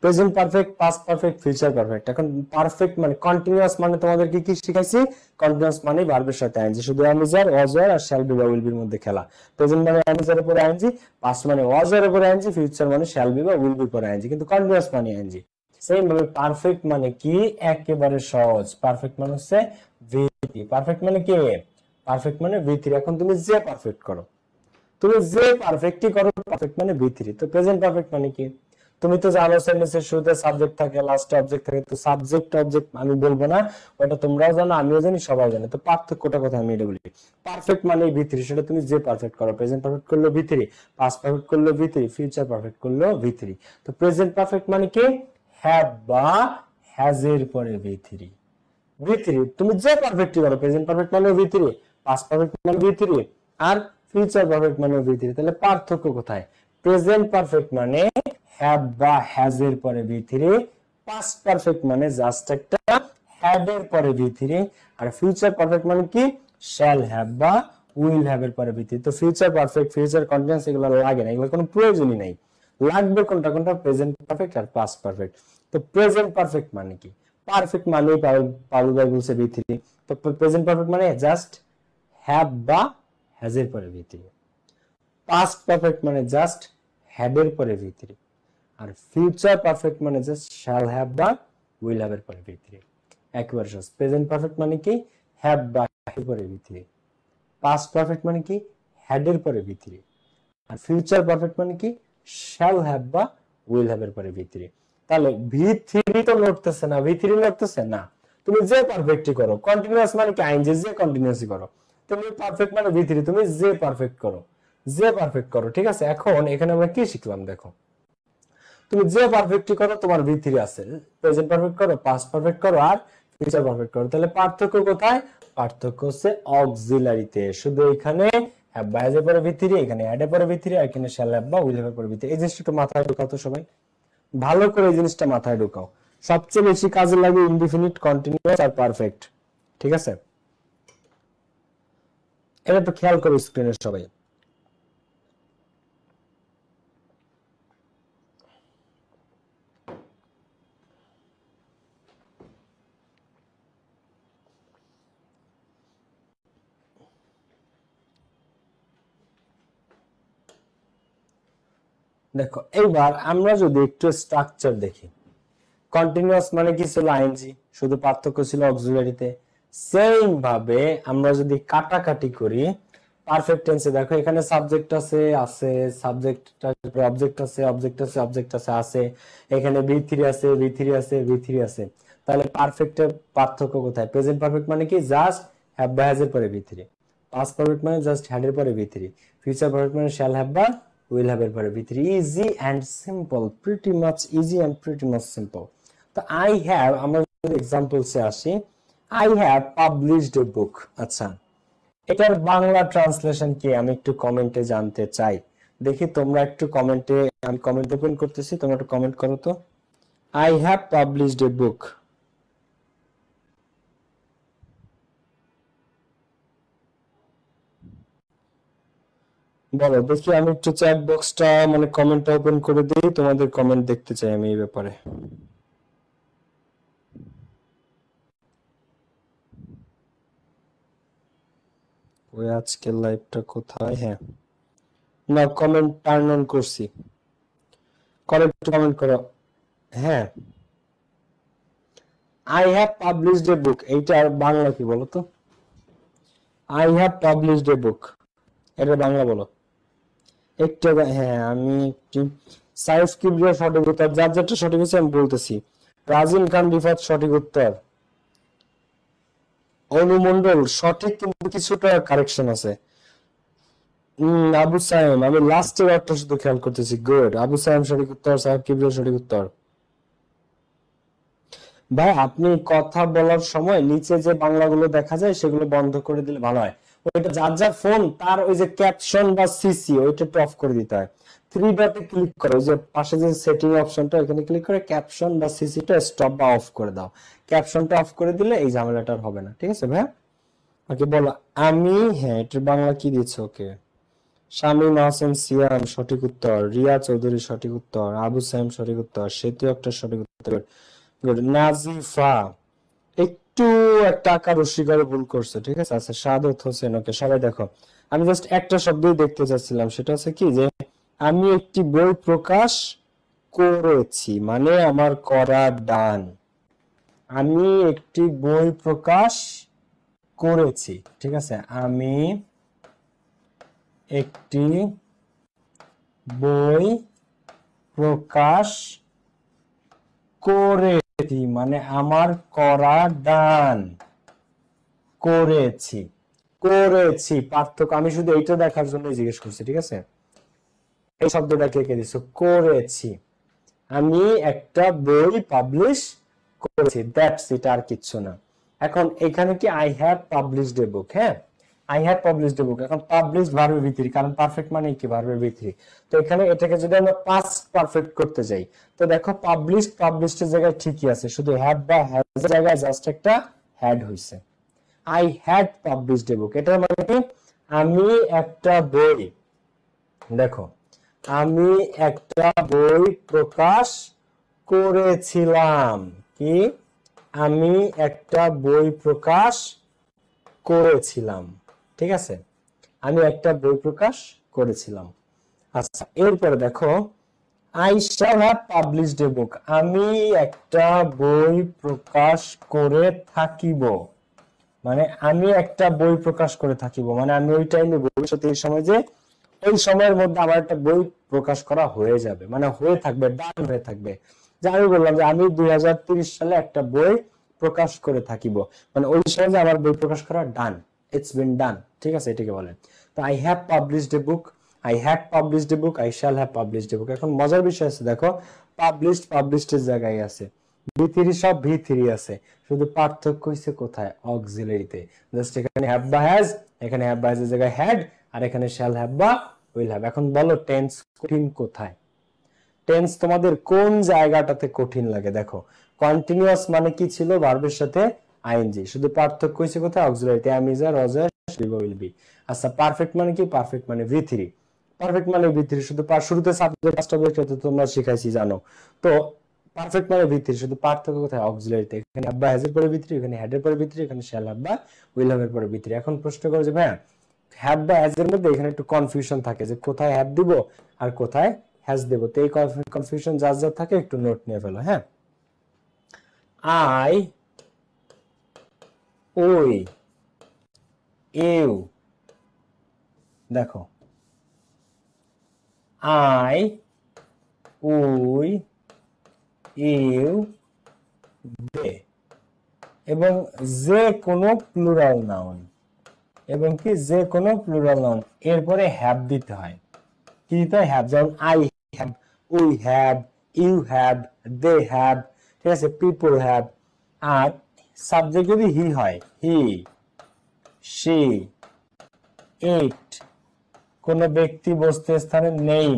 present perfect, past perfect, future perfect. এখন পারফেক্ট মানে কন্টিনিউয়াস, মানে তোমাদেরকে কি শিখাইছি? কন্টিনিউয়াস মানে ভার্বের সাথে আইএনজি, শুধু am is are, was were R shall be বা will be এর মধ্যে খেলা। প্রেজেন্ট মানে am is এর উপরে আইএনজি, পাস্ট মানে was এর উপরে আইএনজি, ফিউচার মানে shall be বা will be এর উপরে আইএনজি, কিন্তু কন্টিনিউয়াস মানে আইএনজি। সেম ভাবে পারফেক্ট মানে কি? একেবারে সহজ, পারফেক্ট মানে হচ্ছে V3। পারফেক্ট মানে কি? পারফেক্ট মানে V3। এখন তুমি যে পারফেক্ট করো, তুমি যে পারফেক্টই করো, পারফেক্ট মানে V3। তো প্রেজেন্ট পারফেক্ট মানে কি? তুমি তো জানো সেন্টেন্সের শুরুতে সাবজেক্ট থাকে, লাস্টে অবজেক্ট থাকে। তো সাবজেক্ট অবজেক্ট আমি বলবো না, ওটা তোমরাও জানো, আমিও জানি, সবাই জানে। তো পার্থক্যটা কথা আমি এটা বলি। পারফেক্ট মানে V3, সেটা তুমি যে পারফেক্ট করো। প্রেজেন্ট পারফেক্ট করলো V3, পাস্ট পারফেক্ট করলো V3, ফিউচার পারফেক্ট করলো V3। তো প্রেজেন্ট পারফেক্ট মানে কি? হ্যাভ বা হ্যাজ এর পরে V3। V3 তুমি যে পারফেক্টই করো, প্রেজেন্ট পারফেক্ট মানে V3, পাস্ট পারফেক্ট মানে V3, আর ফিউচার পারফেক্ট মানে V3। তাহলে পার্থক্য কোথায়? প্রেজেন্ট পারফেক্ট মানে হ্যাভ বা হ্যাজ এর পরে V3, পাস্ট পারফেক্ট মানে জাস্ট একটা হ্যাড এর পরে V3, আর ফিউচার পারফেক্ট মানে কি? শ্যাল হ্যাভ বা উইল হ্যাভ এর পরে V3। তো ফিউচার পারফেক্ট, ফিউচার কন্টিনিউয়াস এগুলো লাগে না, এগুলো কোনো প্রয়োজনই নাই। লাগবে কোনটা? কোনটা? প্রেজেন্ট পারফেক্ট আর পাস্ট পারফেক্ট। তো প্রেজেন্ট পারফেক্ট মানে কি? পারফেক্ট মানে পাউল ভাই বলছে V3। তো প্রেজেন্ট পারফেক্ট মানে জাস্ট হ্যাভ বা হ্যাজ এর পরে V3, পাস্ট পারফেক্ট মানে জাস্ট হ্যাড এর পরে V3, আর ফিউচার পারফেক্ট মানে জাস্ট শ্যাল হ্যাভ বা উইল হ্যাভ এর পরে V3। একবার সহজ। প্রেজেন্ট পারফেক্ট মানে কি? হ্যাভ বা হ্যাভ এর পরে V3, পাস্ট পারফেক্ট মানে কি? হ্যাড এর পরে V3, আর ফিউচার পারফেক্ট মানে কি? শ্যাল হ্যাভ বা উইল হ্যাভ এর পরে V3। তাহলে V3 তো নড়তেছে না, V3 নড়তেছে না। তুমি যে পারফেক্টই করো, কন্টিনিউয়াস মানে কি? আইএনজি, যে কন্টিনিউয়াসই করো। তুমি পারফেক্ট মানে V3, তুমি যে পারফেক্ট করো, যে পারফেক্ট করো। ঠিক আছে, এখন এখানে আমরা কি শিখলাম? দেখো তুমি যে পারফেক্টই করো, তোমার V3 আছে। প্রেজেন্ট পারফেক্ট করো, পাস্ট পারফেক্ট করো, আর ফিউচার পারফেক্ট করো। তাহলে পার্থক্য কোথায়? পার্থক্য হচ্ছে অক্সিলারিতে। শুধু এখানে হ্যাভ বা হ্যাজ এর পরে V3, এখানে হ্যাড এর পরে V3, আর এখানে শ্যাল হ্যাভ বা উইল হ্যাভ এর পরে V3। এই জিনিসটা একটু মাথায় ঢোকাও তো সবাই, ভালো করে এই জিনিসটা মাথায় ঢোকাও। সবচেয়ে বেশি কাজে লাগে ইনডিফিনিট, কন্টিনিউয়াস আর পারফেক্ট। ঠিক আছে, এটা তো খেয়াল করো স্ক্রিনে সবাই। দেখো এইবার আমরা যদি একটু স্ট্রাকচার দেখি, কন্টিনিউয়াস মানে কি ছিল আইএনজি, শুধু পার্থক্য ছিল অক্সিলারিতে। সেম ভাবে আমরা যদি কাটাকাটি করি পারফেক্ট টেন্সে, দেখো এখানে সাবজেক্ট আছে আছে, সাবজেক্ট অবজেক্ট আছে অবজেক্ট আছে অবজেক্ট আছে আছে, এখানে ভি3 আছে ভি3 আছে ভি3 আছে। তাহলে পারফেক্টের পার্থক্য কোথায়? প্রেজেন্ট পারফেক্ট মানে কি জাস্ট হ্যাভ বা হ্যাজ এর পরে ভি3, পাস্ট পারফেক্ট মানে জাস্ট হ্যাড এর পরে ভি3, ফিউচার পারফেক্ট মানে শ্যাল হ্যাভ বা উইল হ্যাভ এর পরে ভি3। Easy and simple, pretty much easy and pretty much simple. তো আই হ্যাভ, আমরা যদি এক্সাম্পলসে আসি, I have published a book. আচ্ছা, এটার বাংলা ট্রান্সলেশন কি আমি একটু কমেন্টে জানতে চাই। দেখি তোমরা একটু কমেন্টে, আমি কমেন্ট ওপেন করতেছি, তোমরা একটু কমেন্ট করো তো। আই হ্যাভ পাবলিশড এ বুক। বলো দেখি, আমি একটু চ্যাট বক্সটা মানে কমেন্টটা ওপেন করে দিই, তোমাদের কমেন্ট দেখতে চাই আমি এই ব্যাপারে। ওই আজকের লাইভটা কোথায়? হ্যাঁ, না কমেন্ট টার্ন অন করছি, কমেন্ট করো। হ্যাঁ, আই হ্যাভ পাবলিশড এ বুক, এইটার বাংলা কি বলো তো? আই হ্যাভ পাবলিশড এ বুক, এটা বাংলা বলো একটু। হ্যাঁ, আমি একটু সাইফ কিবরিয়া সঠিক উত্তর, যার যারটা সঠিক হচ্ছে আমি বলতেছি। রাজিন খান রিফাত সঠিক উত্তর। অনুমন্ডল সঠিক, কিন্তু কিছুটা কারেকশন আছে। আবু সাইম, আমি লাস্টের একটা শুধু খেয়াল করতেছি। গুড, আবু সাইম সঠিক উত্তর, সাইফ কিবরিয়া সঠিক উত্তর। ভাই আপনি কথা বলার সময় নিচে যে বাংলাগুলো দেখা যায় সেগুলো বন্ধ করে দিলে ভালো হয়। ওইটা যার যার ফোন তার ওই যে ক্যাপশন বা সিসি ওইটা একটু অফ করে দিতে হয়। থ্রি ডটে ক্লিক করো, ওই যে পাশে যে সেটিং অপশনটা এখানে ক্লিক করে ক্যাপশন বা সিসিটা স্টপ বা অফ করে দাও। ক্যাপশনটা অফ করে দিলে এই ঝামেলাটা হবে না। ঠিক আছে ভাই, ওকে বলো। আমি, হ্যাঁ এটার বাংলা কি দিচ্ছে? ওকে, শামীম হোসেন সিয়াম সঠিক উত্তর, রিয়া চৌধুরী সঠিক উত্তর, আবু সাইম সঠিক উত্তর, সেতু একটা সঠিক উত্তর। গুড, নাজিফা একটু একটা আকার রসিকারে ভুল করছে। ঠিক আছে, আচ্ছা সাদত হোসেন, ওকে সবাই দেখো। আমি জাস্ট একটা শব্দই দেখতে চাচ্ছিলাম, সেটা হচ্ছে কি যে আমি একটি বই প্রকাশ করেছি, মানে আমার করা ডান। আমি একটি বই প্রকাশ করেছি। ঠিক আছে, আমি একটি বই প্রকাশ করেছি, মানে আমার করা ডান। করেছি, করেছি পার্থক্য, আমি শুধু এইটা দেখার জন্য জিজ্ঞেস করছি। ঠিক আছে, এই শব্দটা কে কে দিছো? করেছি। আমি একটা বই পাবলিশ করেছি, দ্যাটস ইট, আর কিচ্ছু না। এখন এখানে কি আই হ্যাভ পাবলিশড এ বুক? হ্যাঁ, I have published a book. এখন পাবলিশড ভার্বের ভিতরে, কারণ পারফেক্ট মানে কি ভার্বের ভিতরে। তো এখানে এটাকে যদি আমরা পাস্ট পারফেক্ট করতে যাই, তো দেখো পাবলিশড এর জায়গায় ঠিকই আছে, শুধু হ্যাভ বা হ্যাজ এর জায়গায় জাস্ট একটা হ্যাড হইছে। আই হ্যাড পাবলিশড এ বুক, এটার মানে কি আমি একটা বই, দেখো আমি একটা বই প্রকাশ করেছিলাম। কি? আমি একটা বই প্রকাশ করেছিলাম। ঠিক আছে, আমি একটা বই প্রকাশ করেছিলাম। আচ্ছা, এরপরে দেখো I shall have published a book, আমি একটা বই প্রকাশ করে থাকিব। মানে আমি একটা বই প্রকাশ করে থাকিব, মানে আমি ওই টাইমে ভবিষ্যতে এই সময় যে ওই সময়ের মধ্যে আমার একটা বই প্রকাশ করা হয়ে যাবে, মানে হয়ে থাকবে, ডান হয়ে থাকবে। যে আমি বললাম যে আমি 2030 সালে একটা বই প্রকাশ করে থাকিব, মানে ওই সময় যে আমার বই প্রকাশ করা ডান, ইটস বিন ডান। ঠিক আছে, এটাকে বলেন। তো I have published a book, I had published a book, I shall have published a book. এখন মজার বিষয় আছে, দেখো পাবলিশড এর জায়গায় আছে, ভি3 সব ভি3 আছে, শুধু পার্থক্য হইছে কোথায়? অক্সিলারিতে। জাস্ট এখানে হ্যাভ বা হ্যাজ, এখানে হ্যাভ বা হ্যাজ এর জায়গায় হ্যাড, আর এখানে শ্যাল হ্যাভ বা উইল হ্যাভ। এখন বলো টেন্স কঠিন কোথায়? টেন্স তোমাদের কোন জায়গাটাতে কঠিন লাগে দেখো, কন্টিনিউয়াস মানে কি ছিল, ভার্বের সাথে আইএনজি, শুধু পার্থক্য হইছে কোথায়, অক্সিলারিতে am is are was are will be। আচ্ছা পারফেক্ট মানে কি, পারফেক্ট মানে V3, পারফেক্ট মানে V3, শুধু শুরুতে সাবজেক্ট ফার্স্ট অবজেক্ট তো তোমরা শিখাইছি জানো। তো পারফেক্ট মানে V3, শুধু পার্থক্য কোথায়, অক্সিলারিতে, এখানে have বা has এর পরে V3, এখানে had এর পরে V3, এখানে shall have বা will have এর পরে V3। এখন প্রশ্ন করে যে ভাই হ্যাভ বা হ্যাজ এর মধ্যে এখানে একটু কনফিউশন থাকে যে কোথায় হ্যাভ দিব আর কোথায় হ্যাজ দেব, তো এই কনফিউশন যার যার থাকে একটু নোট নিয়ে ফেলো। হ্যাঁ, আই, ওই, ইউ, দেখো আই, ওই, ইউ, দে, এবং যে কোনো প্লুরাল নাউন, এবং কি যে কোনো প্লুরাল নাউন এরপরে হ্যাভ দিতে হয়। কি দিতে হয়, হ্যাভ, যেমন I have, we have, you have, they have, ঠিক আছে, পিপল হ্যাভ। আর সাবজেক্ট যদি হি হয়, হি, শি, ইট, কোন ব্যক্তি বস্তু স্থানের নেম,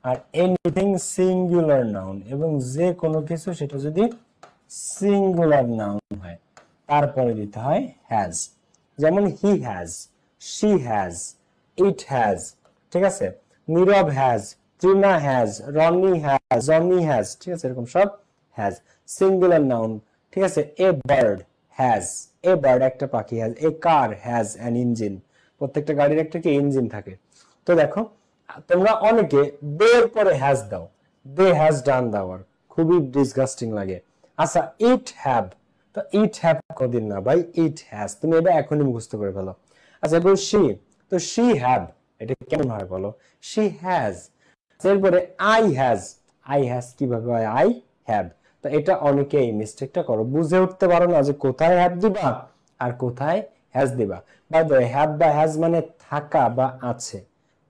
আর এনিথিং সিঙ্গুলার নাউন, এবং যে কোনো কিছু সেটা যদি সিঙ্গুলার নাউন হয় তারপরে দিতে হয় হ্যাজ। যেমন he has, she has, it has, ঠিক আছে, Nirab has, Trina has, Rony has, Johnny has, ঠিক আছে, এরকম সব হ্যাজ সিঙ্গুলার নাউন। ঠিক আছে, a bird has, a bird একটা পাখি has, a car has an engine, প্রত্যেকটা গাড়ির একটা কি ইঞ্জিন থাকে। তো দেখো তোমরা অনেকে বের পরে হ্যাজ দাও, they has done the work, খুবই ডিসগাস্টিং লাগে। আচ্ছা ইট হ্যাভ, তো ইট হ্যাভ কদিন না ভাই, ইট হ্যাজ, তুমি এটা এখনই মুখস্থ করে ফেলো। আচ্ছা এবার শি, তো শি হ্যাভ, এটা কেমন হয় বলো, শি হ্যাজ। এরপরে আই হ্যাজ, আই হ্যাজ কিভাবে হয়, আই হ্যাভ। তো এটা অনেকে এই মিস্টেকটা করো, বুঝে উঠতে পারো না যে কোথায় হ্যাভ দিবা আর কোথায় হ্যাজ দিবা। বাই দ্য ওয়ে হ্যাভ বা হ্যাজ মানে থাকা বা আছে,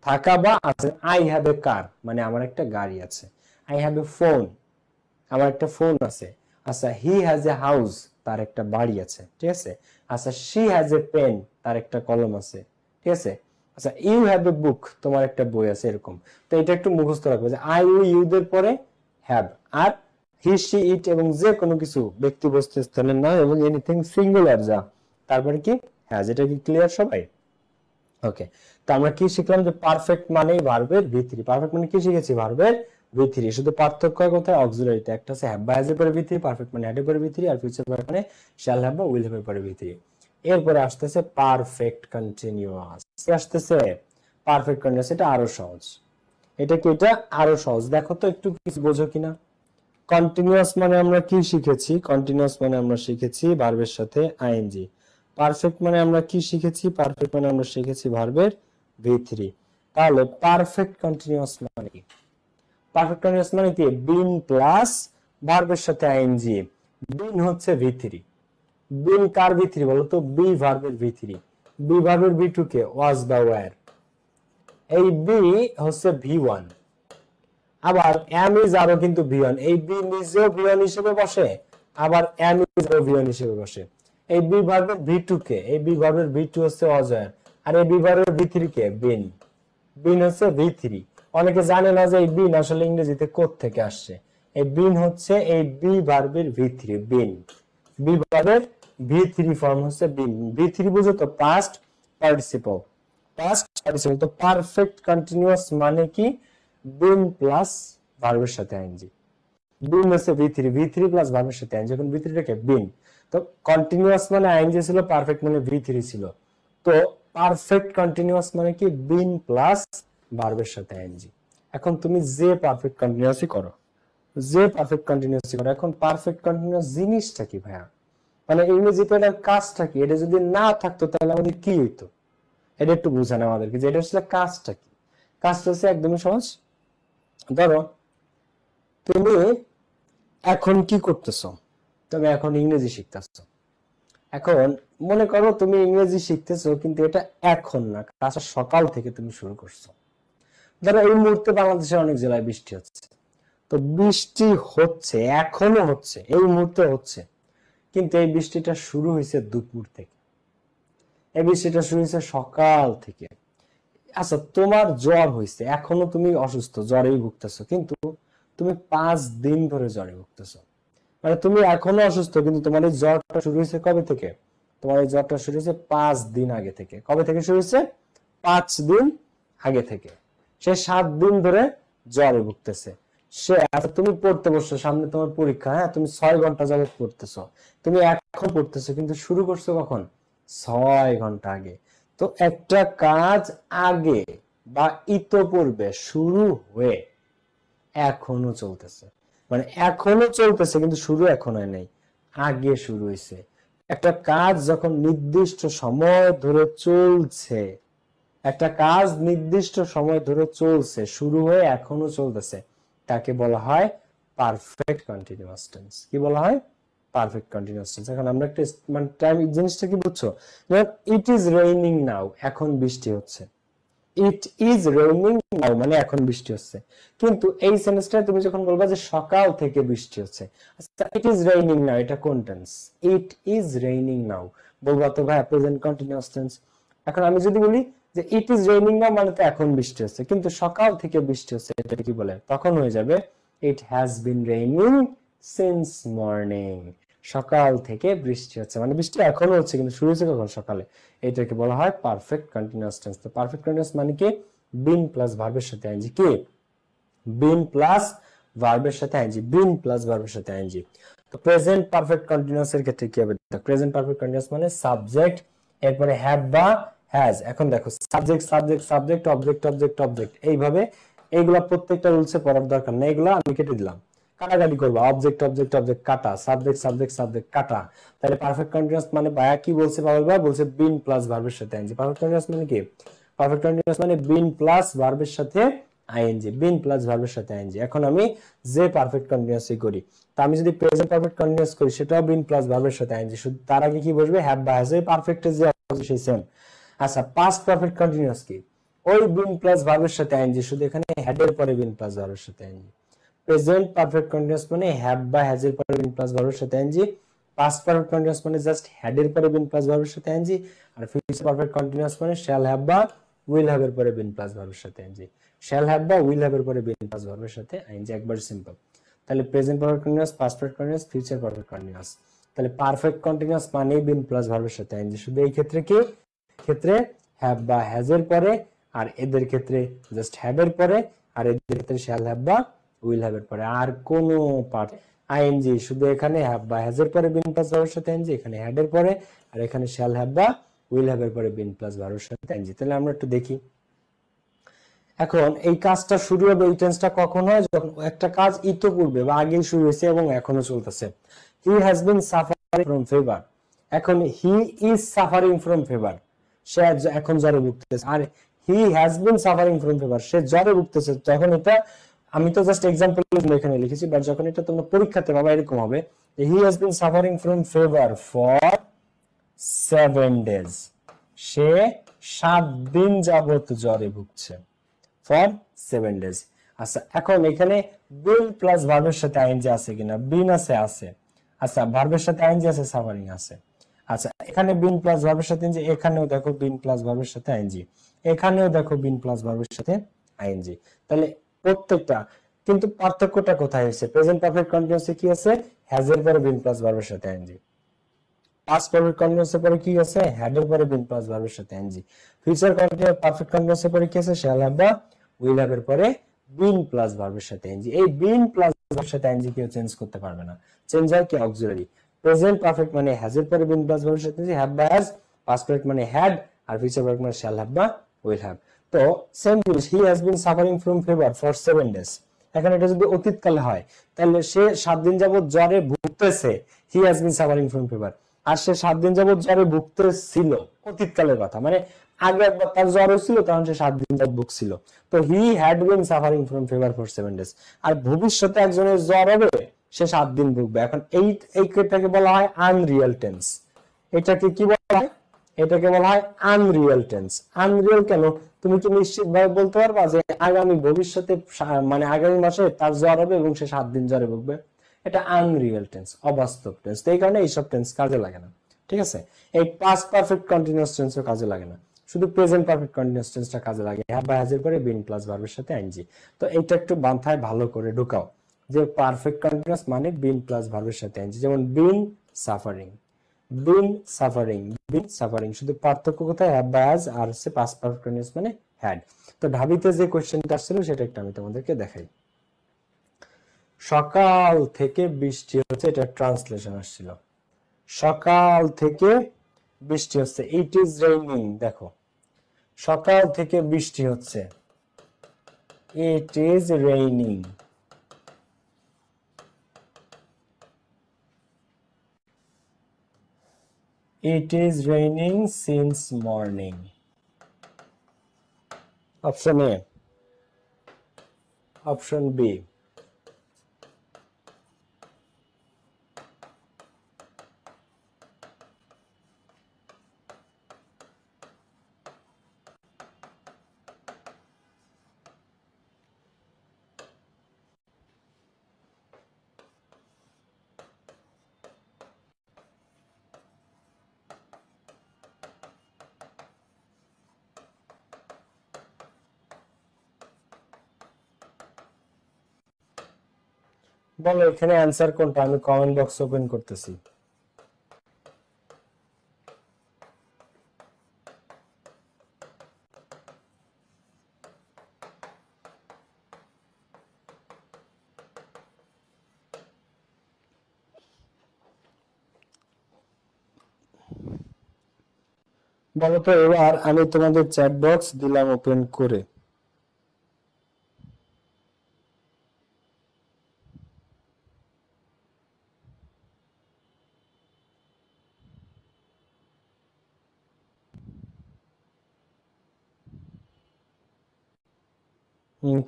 থাকা বা আছে। আই হ্যাভ এ কার মানে আমার একটা গাড়ি আছে, আই হ্যাভ এ ফোন, আমার একটা ফোন আছে। আচ্ছা হি হ্যাজ এ হাউস, তার একটা বাড়ি আছে, ঠিক আছে। আচ্ছা শি হ্যাজ এ পেন, তার একটা কলম আছে, ঠিক আছে। আচ্ছা ইউ হ্যাভ এ বুক, তোমার একটা বই আছে, এরকম। তো এটা একটু মুখস্থ রাখবে যে আই ও ইউ দের পরে have, R he she it এবং যে কোনো কিছু ব্যক্তি বস্তু স্থানের নাম এবং এনিথিং সিঙ্গুলার যা তারপরে কি হ্যাজ। এটা কি ক্লিয়ার সবাই? ওকে, তো আমরা কি শিখলাম যে পারফেক্ট মানেই ভার্বের V3, পারফেক্ট মানে কি শিখেছি, ভার্বের V3, শুধু পার্থক্য কোথায়, অক্সিলারিতে, একটা আছে হ্যাভ বা হ্যাজ এর পরে V3, পারফেক্ট মানে হ্যাড এর পরে V3, আর ফিউচার মানে শ্যাল হ্যাভ বা উইল হ্যাভ এর পরে V3। এরপরে আসতেছে পারফেক্ট কন্টিনিউয়াস, আসতেছে পারফেক্ট কন্টিনিউয়াস, এটা আরো সহজ, এটা কি, এটা আরো সহজ। দেখো তো একটু কিছু বোঝো কিনা। কন্টিনিউয়াস মানে আমরা কি শিখেছি, কন্টিনিউয়াস মানে আমরা শিখেছি ভার্বের সাথে আইএনজি। পারফেক্ট মানে আমরা কি শিখেছি, পারফেক্ট মানে আমরা শিখেছি ভার্বের V3। তাহলে পারফেক্ট কন্টিনিউয়াস মানে কি, পারফেক্ট কন্টিনিউয়াস মানে কি, বিন প্লাস ভার্বের সাথে আইএনজি। বিন হচ্ছে V3, বিন কার V3 বলো তো, বি ভার্বের V3, বি ভার্বের V2 কে ওয়াজ বা ওয়্যার, এই বি হচ্ছে V1, আবার এম ইজ আরো কিন্তু V1, এই বি নিজেও V1 হিসেবে বসে, আবার এম ইজ আরো V1 হিসেবে বসে। এই বি ভার্বের V2 কে, এই বি ভার্বের V2 হচ্ছে অজয়, আর এই বি ভার্বের V3 কে বিন, বিন হচ্ছে V3। অনেকে জানে না যে এই বিন আসলে ইংরেজিতে কোথা থেকে আসছে। এই বিন হচ্ছে এই বি ভার্বের V3, বিন, বি ভার্বের V3 ফর্ম হচ্ছে বিন। V3 বুঝো তো, পাস্ট পার্টিসিপল, পাস্ট পার্টিসিপল। তো পারফেক্ট কন্টিনিউয়াস মানে কি, বিন প্লাস ভার্বের সাথে আইএনজি, বিন হচ্ছে V3, V3 প্লাস ভার্বের সাথে আইএনজি, এখন V3 টাকে বিন। তো কন্টিনিউয়াস মানে আইএনজি ছিল, পারফেক্ট মানে V3 ছিল। তো পারফেক্ট কন্টিনিউয়াস মানে কি, বিন প্লাস ভার্বের সাথে আইএনজি। এখন তুমি যে পারফেক্ট কন্টিনিউয়াসই করো, যে পারফেক্ট কন্টিনিউয়াসই করো, এখন পারফেক্ট কন্টিনিউয়াস জিনিসটা কি ভাইয়া, মানে ইংরেজিতে এটার কাজটা কি, এটা যদি না থাকতো তাহলে আমাদের কি হইতো, এটা একটু বুঝানো আমাদেরকে যে এটা আসলে কাজটা কি। কাজটা হচ্ছে একদমই সহজ। ধরো তুমি এখন কি করতেছো, তুমি এখন ইংরেজি শিখতেছো। এখন মনে করো তুমি ইংরেজি শিখতেছো, কিন্তু এটা এখন না, কাজটা সকাল থেকে তুমি শুরু করছো। ধরো এই মুহূর্তে বাংলাদেশের অনেক জেলায় বৃষ্টি হচ্ছে, তো বৃষ্টি হচ্ছে, এখনো হচ্ছে, এই মুহূর্তে হচ্ছে, কিন্তু এই বৃষ্টিটা শুরু হয়েছে দুপুর থেকে, এই বৃষ্টিটা শুরু হয়েছে সকাল থেকে। আচ্ছা তোমার জ্বর হয়েছে, এখনো তুমি অসুস্থ, জ্বরেই ভুগতেছো, কিন্তু তুমি 5 দিন ধরে জ্বরে ভুগতেছো, মানে তুমি এখনো অসুস্থ, কিন্তু তোমার এই জ্বরটা শুরু হয়েছে কবে থেকে? তোমার এই জ্বরটা শুরু হয়েছে 5 দিন আগে থেকে। কবে থেকে শুরু হয়েছে? 5 দিন আগে থেকে। সে 7 দিন ধরে জ্বরে ভুগতেছে। সে তুমি পড়তে বসছো, সামনে তোমার পরীক্ষা, হ্যাঁ তুমি 6 ঘন্টা যাবত পড়তেছো, তুমি এখন পড়তেছো, কিন্তু শুরু করছো কখন? 6 ঘন্টা আগে। তো একটা কাজ আগে বা ইতোপূর্বে শুরু হয়ে এখনো চলতেছে, মানে এখনো চলতেছে কিন্তু শুরু এখন হয় নাই, আগে শুরু হয়েছে। একটা কাজ যখন নির্দিষ্ট সময় ধরে চলছে, একটা কাজ নির্দিষ্ট সময় ধরে চলছে, শুরু হয়ে এখনো চলতেছে, তাকে বলা হয় পারফেক্ট কন্টিনিউয়াস টেন্স। কি বলা হয়? Perfect continuous tense. এখন আমরা একটা মানে টাইম জিনিসটা কি বুঝছো? ইট ইজ রেইনিং নাও, এখন বৃষ্টি হচ্ছে। ইট ইজ রেইনিং নাও মানে এখন বৃষ্টি হচ্ছে। কিন্তু এই সেন্টেন্সটা তুমি যখন বলবা যে সকাল থেকে বৃষ্টি হচ্ছে, আচ্ছা ইট ইজ রেইনিং নাও এটা কোন tense? It is raining now বলবা তো ভাই প্রেজেন্ট কন্টিনিউয়াস টেন্স। এখন আমি যদি বলি যে ইট ইজ রেইনিং নাও মানে তো এখন বৃষ্টি হচ্ছে, কিন্তু সকাল থেকে বৃষ্টি হচ্ছে, এটা কি বলে? তখন হয়ে যাবে it has been raining since morning. সকাল থেকে বৃষ্টি হচ্ছে, মানে বৃষ্টি এখনো হচ্ছে কিন্তু শুরু হয়েছে কখন? সকালে। এটাকে বলা হয় পারফেক্ট কন্টিনিউয়াস টেন্স। তো পারফেক্ট কন্টিনিউয়াস মানে কি? বিন প্লাস ভার্বের সাথে আইএনজি। কি? বিন প্লাস ভার্বের সাথে আইএনজি, বিন প্লাস ভার্বের সাথে আইএনজি। তো প্রেজেন্ট পারফেক্ট কন্টিনিউয়াস এর ক্ষেত্রে কি হবে? প্রেজেন্ট পারফেক্ট কন্টিনিউয়াস মানে সাবজেক্ট, এরপরে হ্যাভ বা হ্যাজ। এখন দেখো subject subject subject object object object, এইভাবে এইগুলা প্রত্যেকটা রুলসে পড়ার দরকার নেই, এগুলা আমি কেটে দিলাম। কাটাকাটি করবা, অবজেক্ট অবজেক্ট অবজেক্ট কাটা, সাবজেক্ট সাবজেক্ট সাবজেক্ট কাটা। তাহলে পারফেক্ট কন্টিনিউয়াস মানে ভাইয়া কি বলছে? বাবা বলছে বিন প্লাস ভার্বের সাথে আইএনজি। পারফেক্ট কন্টিনিউয়াস মানে কি? পারফেক্ট কন্টিনিউয়াস মানে বিন প্লাস ভার্বের সাথে আইএনজি, বিন প্লাস ভার্বের সাথে আইএনজি। এখন আমি যে পারফেক্ট কন্টিনিউয়াসই করি, তা আমি যদি প্রেজেন্ট পারফেক্ট কন্টিনিউয়াস করি সেটাও বিন প্লাস ভার্বের সাথে আইএনজি, শুধু তার আগে কি বসবে? হ্যাভ বা হ্যাজ। এই পারফেক্টের যে সেই সেম। আচ্ছা পাস্ট পারফেক্ট কন্টিনিউয়াস কি? ওই বিন প্লাস ভার্বের সাথে আইএনজি, শুধু এখানে হ্যাড এর পরে বিন প্লাস ভার্বের সাথে আইএনজি। প্রেজেন্ট পারফেক্ট কন্টিনিউয়াস মানে হ্যাভ বা হ্যাজ এর পরে বিন প্লাস ভার্বের সাথে আইএনজি। পাস্ট পারফেক্ট কন্টিনিউয়াস মানে জাস্ট হ্যাড এর পরে বিন প্লাস ভার্বের সাথে আইএনজি। আর ফিউচার পারফেক্ট কন্টিনিউয়াস মানে শ্যাল হ্যাভ বা উইল হ্যাভ এর পরে বিন প্লাস ভার্বের সাথে আইএনজি। শ্যাল হ্যাভ বা উইল হ্যাভ এর পরে বিন প্লাস ভার্বের সাথে আইএনজি, একবার সিম্পল। তাহলে present perfect continuous, past perfect continuous, future perfect continuous. তাহলে পারফেক্ট কন্টিনিউয়াস মানে বিন প্লাস ভার্বের সাথে আইএনজি। শুধু এই ক্ষেত্রে কি? ক্ষেত্রে হ্যাভ বা হ্যাজ এর পরে, আর এদের ক্ষেত্রে জাস্ট হ্যাভ এর পরে, আর এদের ক্ষেত্রে শ্যাল হ্যাভ বা উইল হ্যাভ এর পরে। আর কোনো পার্ট আইএনজি, শুধু এখানে হ্যাভ বা হ্যাজ এর পরে বিন প্লাস ভার্বের সাথে আইএনজি, এখানে হ্যাড এর পরে, আর এখানে শ্যাল হ্যাভ বা উইল হ্যাভ এর পরে বিন প্লাস ভার্বের সাথে আইএনজি। তাহলে আমরা একটু দেখি। এখন এই কাজটা শুরু হবে, এই টেন্সটা কখন হয়? যখন একটা কাজ ইতোপূর্বে বা আগেই শুরু হয়েছে এবং এখনো চলতেছে। He has been suffering from fever. এখন he is suffering from fever, সে এখন জ্বরে ভুগতেছে। আর he has been suffering from fever, সে জ্বরে ভুগতেছে। যখন এটা আমি তো জাস্ট এক্সাম্পল এখানে লিখেছি, বাট যখন এটা তোমরা পরীক্ষাতে পাবা এরকম হবে, হি has been suffering from fever for 7 days, সে 7 দিন যাবত জ্বরে ভুগছে। For 7 days। আচ্ছা এখন এখানে বিন প্লাস ভার্বের সাথে আইএনজি আছে কিনা? বিন আছে, আছে। আচ্ছা ভার্বের সাথে আইএনজি আছে, সাফারিং আছে। আচ্ছা এখানে বিন প্লাস ভার্বের সাথে আইএনজি, এখানেও দেখো বিন প্লাস ভার্বের সাথে আইএনজি, এখানেও দেখো বিন প্লাস ভার্বের সাথে আইএনজি। তাহলে প্রত্যেকটা, কিন্তু পার্থক্যটা কোথায় হয়েছে? প্রেজেন্ট পারফেক্ট কন্টিনিউয়াসে কি আছে? হ্যাজ এর পরে বিন প্লাস ভার্বের সাথে আইএনজি। পাস্ট পারফেক্ট কন্টিনিউয়াসের পরে কি আছে? হ্যাড এর পরে বিন প্লাস ভার্বের সাথে আইএনজি। ফিউচার কন্টিনিউয়াস পারফেক্ট কন্টিনিউয়াসের পরে কি আছে? শ্যাল হ্যাভ বা উইল হ্যাভ এর পরে বিন প্লাস ভার্বের সাথে আইএনজি। এই বিন প্লাস ভার্বের সাথে আইএনজি কেউ চেঞ্জ করতে পারবে না, চেঞ্জ হয় কি? অক্সিলারি। প্রেজেন্ট পারফেক্ট মানে হ্যাজ এর পরে বিন প্লাস ভার্বের সাথে আইএনজি, হ্যাভ বা হ্যাজ। পাস্ট পারফেক্ট মানে হ্যাড, আর ফিউচার পারফেক্ট মানে শ্যাল হ্যাভ বা উইল হ্যাভ। তো সেম জিনিস, হি has been suffering from fever for 7 days। এখন এটা যদি অতীতকালে হয়, তাহলে সে 7 দিন যাবত জ্বরে ভুগতেছে, he has been suffering from fever. আর সে 7 দিন যাবত জ্বরে ভুগতেছিল, অতীতকালের কথা, মানে আগে একবার তার জ্বর হয়েছিল, তখন সে 7 দিন যাবত ভুগছিল। তো he had been suffering from fever for 7 days। আর ভবিষ্যতে একজনের জ্বর হবে, সে 7 দিন ভুগবে। এখন এইটাকে বলা হয় আনরিয়াল টেন্স। এটাকে কি বলা হয়? এটাকে বলা হয় আনরিয়াল টেন্স। আনরিয়াল কেন? তুমি কি নিশ্চিতভাবে বলতে পারবা যে আগামী ভবিষ্যতে মানে আগামী মাসে তার জ্বর হবে এবং সে 7 দিন জ্বরে ভুগবে? এটা আনরিয়াল টেন্স, অবাস্তব টেন্স। এই কারণে এইসব টেন্স কাজে লাগে না, ঠিক আছে? এই পাস্ট পারফেক্ট কন্টিনিউয়াস টেন্সও কাজে লাগে না, শুধু প্রেজেন্ট পারফেক্ট কন্টিনিউয়াস টেন্সটা কাজে লাগে, হ্যাভ বা হ্যাজ এর পরে বিন প্লাস ভার্বের সাথে আইএনজি। তো এইটা একটু মাথায় ভালো করে ঢুকাও। যে পারফেক্ট কন্টিনিউয়াস মানে বিন প্লাস ভার্বের সাথে আইএনজি, যেমন been suffering, been suffering, been suffering. শুধু পার্থক্য কোথায়, হ্যাভ বা হ্যাজ, আর হচ্ছে পাস্ট পারফেক্ট কন্টিনিউয়াস মানে হ্যাড। তো ঢাবিতে যে কোশ্চেনটা আসছিল সেটা একটা আমি তোমাদেরকে দেখাই। সকাল থেকে বৃষ্টি হচ্ছে, এটা ট্রান্সলেশন আসছিল। সকাল থেকে বৃষ্টি হচ্ছে, ইট ইজ রেইনিং। দেখো সকাল থেকে বৃষ্টি হচ্ছে, it is raining. It is raining since morning. Option A. Option B. বলো এখানে অ্যান্সার কোনটা, আমি কমেন্ট বক্স ওপেন করতেছি। বলো তো এবার, আমি তোমাদের চ্যাট বক্স দিলাম ওপেন করে।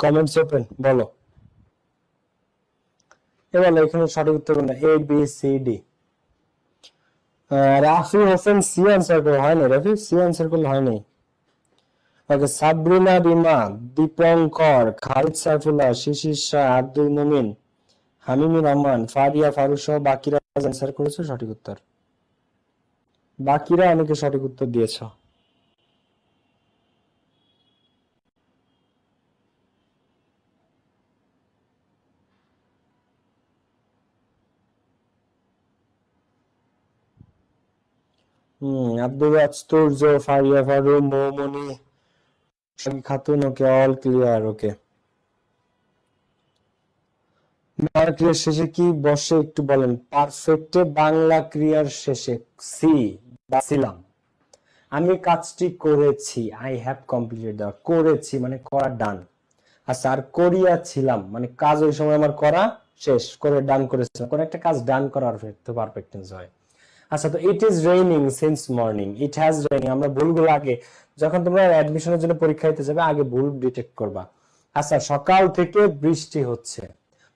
কমেন্টস ওপেন, বলো এবার এখানে সঠিক উত্তর কোনটা, A B C D. Rafi Hossain C answer করে, হয় না রাফি, সি আনসার করলে হয় নাই। ওকে, সাবরিনা রিমা, দীপঙ্কর, খালিদ সাইফুল্লাহ, শিশির শাহ, আব্দুল মুমিন, হামিমুর রহমান, ফারিয়া, ফারুক সহ বাকিরা আনসার করেছে সঠিক উত্তর। বাকিরা অনেকে সঠিক উত্তর দিয়েছ। আব্দুল আস্তর্য, Faria, Faruk, Moumoni, Khatun, okay all clear. Okay, Bangla ক্রিয়ার শেষে কি বসে একটু বলেন। পারফেক্টে বাংলা ক্রিয়ার শেষে সি বা ছিলাম, আমি কাজটি করেছি, আই হ্যাভ কমপ্লিটেড দ্য, করেছি মানে করা ডান। আচ্ছা, আর করিয়া ছিলাম মানে কাজ ওই সময় আমার করা শেষ করে ডান করেছিলাম, কোন একটা কাজ ডান করার তো পারফেক্ট টেন্স হয়। আচ্ছা, তো it is raining since morning, it has raining, আমরা ভুলগুলো আগে যখন তোমরা অ্যাডমিশনের জন্য পরীক্ষা দিতে যাবে আগে ভুল ডিটেক্ট করবা। আচ্ছা, সকাল থেকে বৃষ্টি হচ্ছে,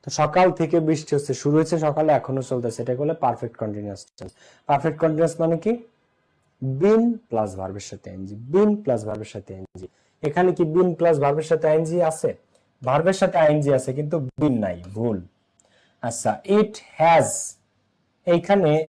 তো সকাল থেকে বৃষ্টি হচ্ছে শুরু হয়েছে সকালে, এখনো চলতেছে, এটা বলে perfect continuous tense. Perfect continuous মানে কি, বিন প্লাস ভার্বের সাথে আইএনজি, বিন প্লাস ভার্বের সাথে আইএনজি। এখানে কি বিন প্লাস ভার্বের সাথে আইএনজি আছে, ভার্বের সাথে আইএনজি আছে কিন্তু বিন নাই, ভুল। আচ্ছা, ইট হ্যাজ, এইখানে